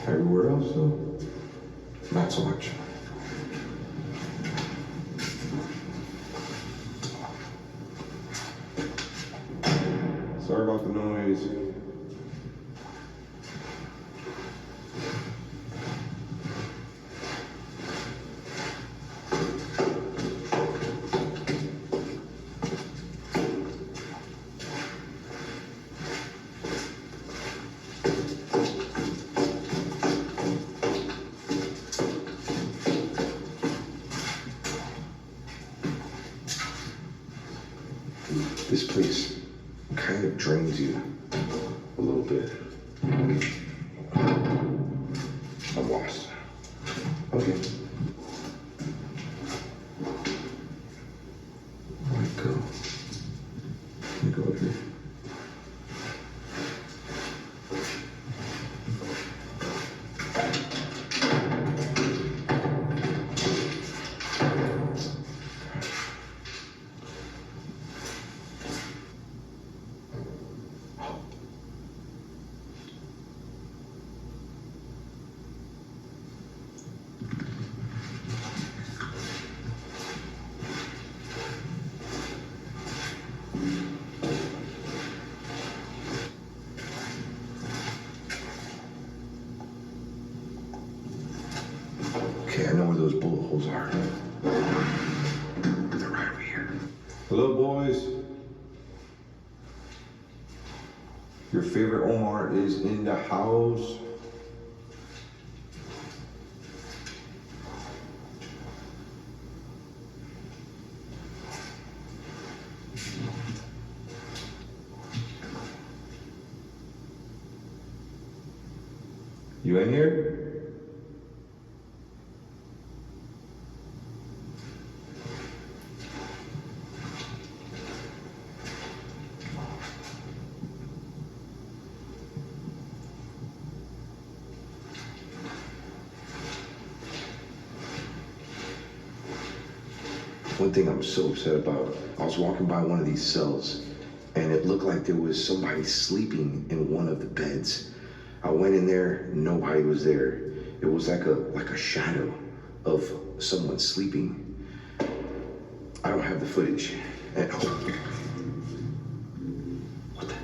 Everywhere else, though, not so much. Sorry about the noise. This place kind of drains you a little bit. I'm lost. Okay. Where'd it go? Let me go up here. Okay, I know where those bullet holes are. They're right over here. Hello, boys. Your favorite Omar is in the house. You in here? One thing I'm so upset about, I was walking by one of these cells and it looked like there was somebody sleeping in one of the beds. I went in there, nobody was there. It was like a shadow of someone sleeping. I don't have the footage. And, oh. What the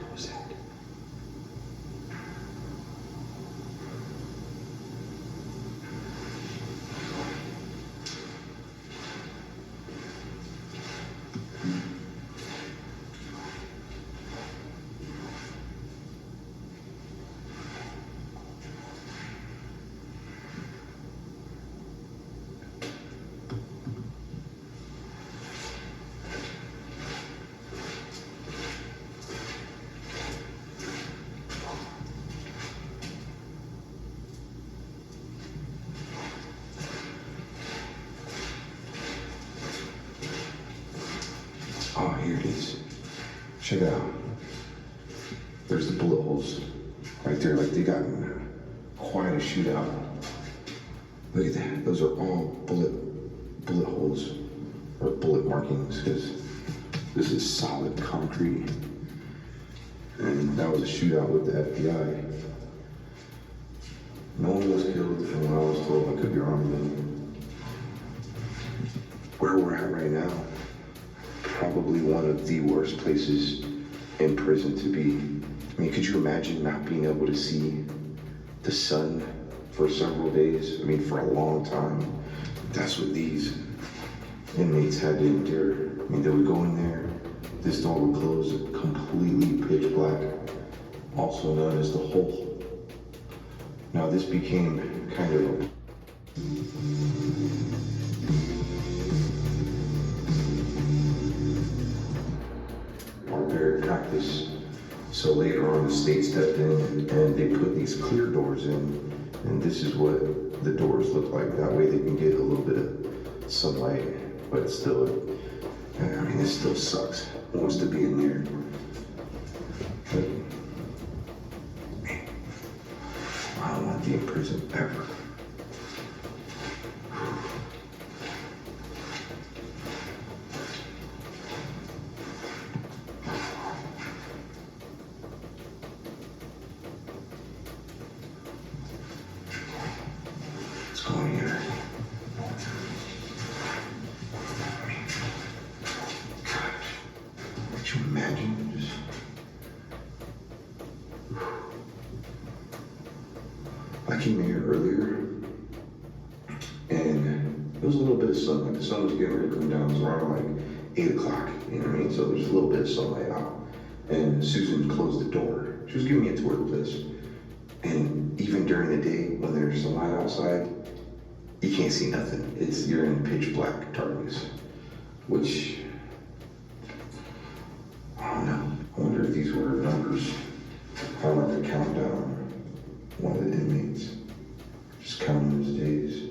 Oh, here it is. Check it out. There's the bullet holes right there. Like they got in quite a shootout. Look at that. Those are all bullet holes or bullet markings because this is solid concrete. And that was a shootout with the FBI. No one was killed from what I was told. I could be wrong, but where we're at right now, probably one of the worst places in prison to be. I mean, could you imagine not being able to see the sun for several days? I mean, for a long time. That's what these inmates had to endure. I mean, they would go in there, this door would close, completely pitch black, also known as the hole. Now, this became kind of a barbaric practice. So later on, the state stepped in and they put these clear doors in, and this is what the doors look like. That way they can get a little bit of sunlight, but it's still, I mean, it still sucks. Who wants to be in there? But, man, I don't want to be in prison ever. I came here earlier, and there was a little bit of sunlight. The sun was getting ready to come down. It was around like 8 o'clock, you know what I mean? So there's a little bit of sunlight out. And Susan closed the door. She was giving me a tour of the place. And even during the day, when there's sunlight outside, you can't see nothing. You're in pitch black darkness, which, I don't know. I wonder if these were numbers, kind of like a countdown. One of the inmates, just counting his days.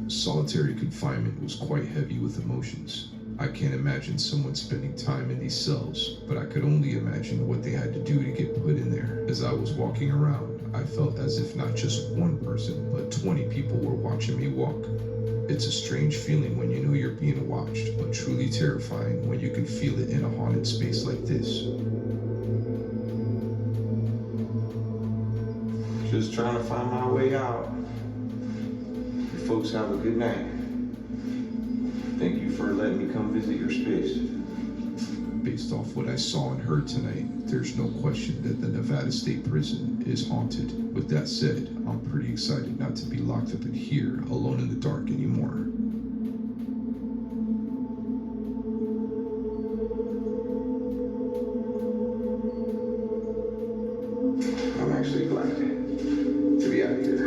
Solitary confinement was quite heavy with emotions. I can't imagine someone spending time in these cells, but I could only imagine what they had to do to get put in there. As I was walking around, I felt as if not just one person, but 20 people were watching me walk. It's a strange feeling when you know you're being watched, but truly terrifying when you can feel it in a haunted space like this. Just trying to find my way out. You folks have a good night. Thank you for letting me come visit your space. Based off what I saw and heard tonight, there's no question that the Nevada State Prison is haunted. With that said, I'm pretty excited not to be locked up in here alone in the dark anymore. I'm actually glad to be out here.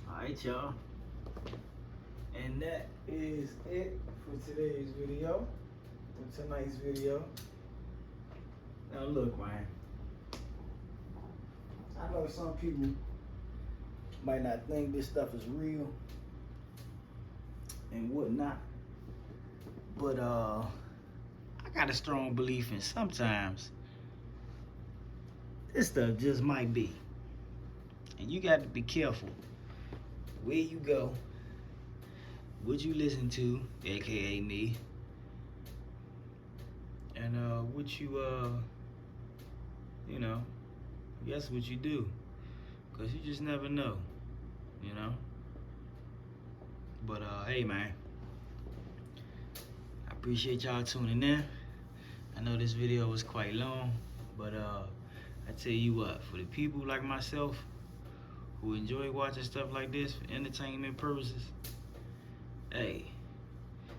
Alright, y'all. And that is it for today's video, for tonight's video. Now look, man. I know some people might not think this stuff is real and whatnot, but I got a strong belief in sometimes this stuff just might be. And you got to be careful where you go, what you listen to, aka me, and what you you know, I guess what you do, because you just never know, you know. But hey, man, I appreciate y'all tuning in. I know this video was quite long, but I tell you what, for the people like myself who enjoy watching stuff like this for entertainment purposes, hey,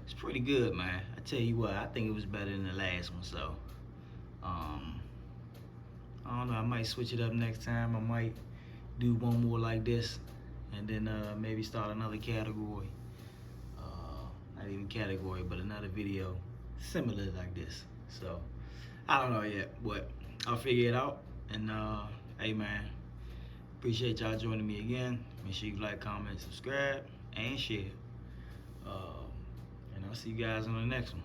it's pretty good, man. I tell you what, I think it was better than the last one, so I don't know, I might switch it up next time. I might do one more like this, and then maybe start another category. I not even category, but another video similar like this. So I don't know yet, but I'll figure it out. And hey man, appreciate y'all joining me again. Make sure you like, comment, subscribe, and share. And I'll see you guys on the next one.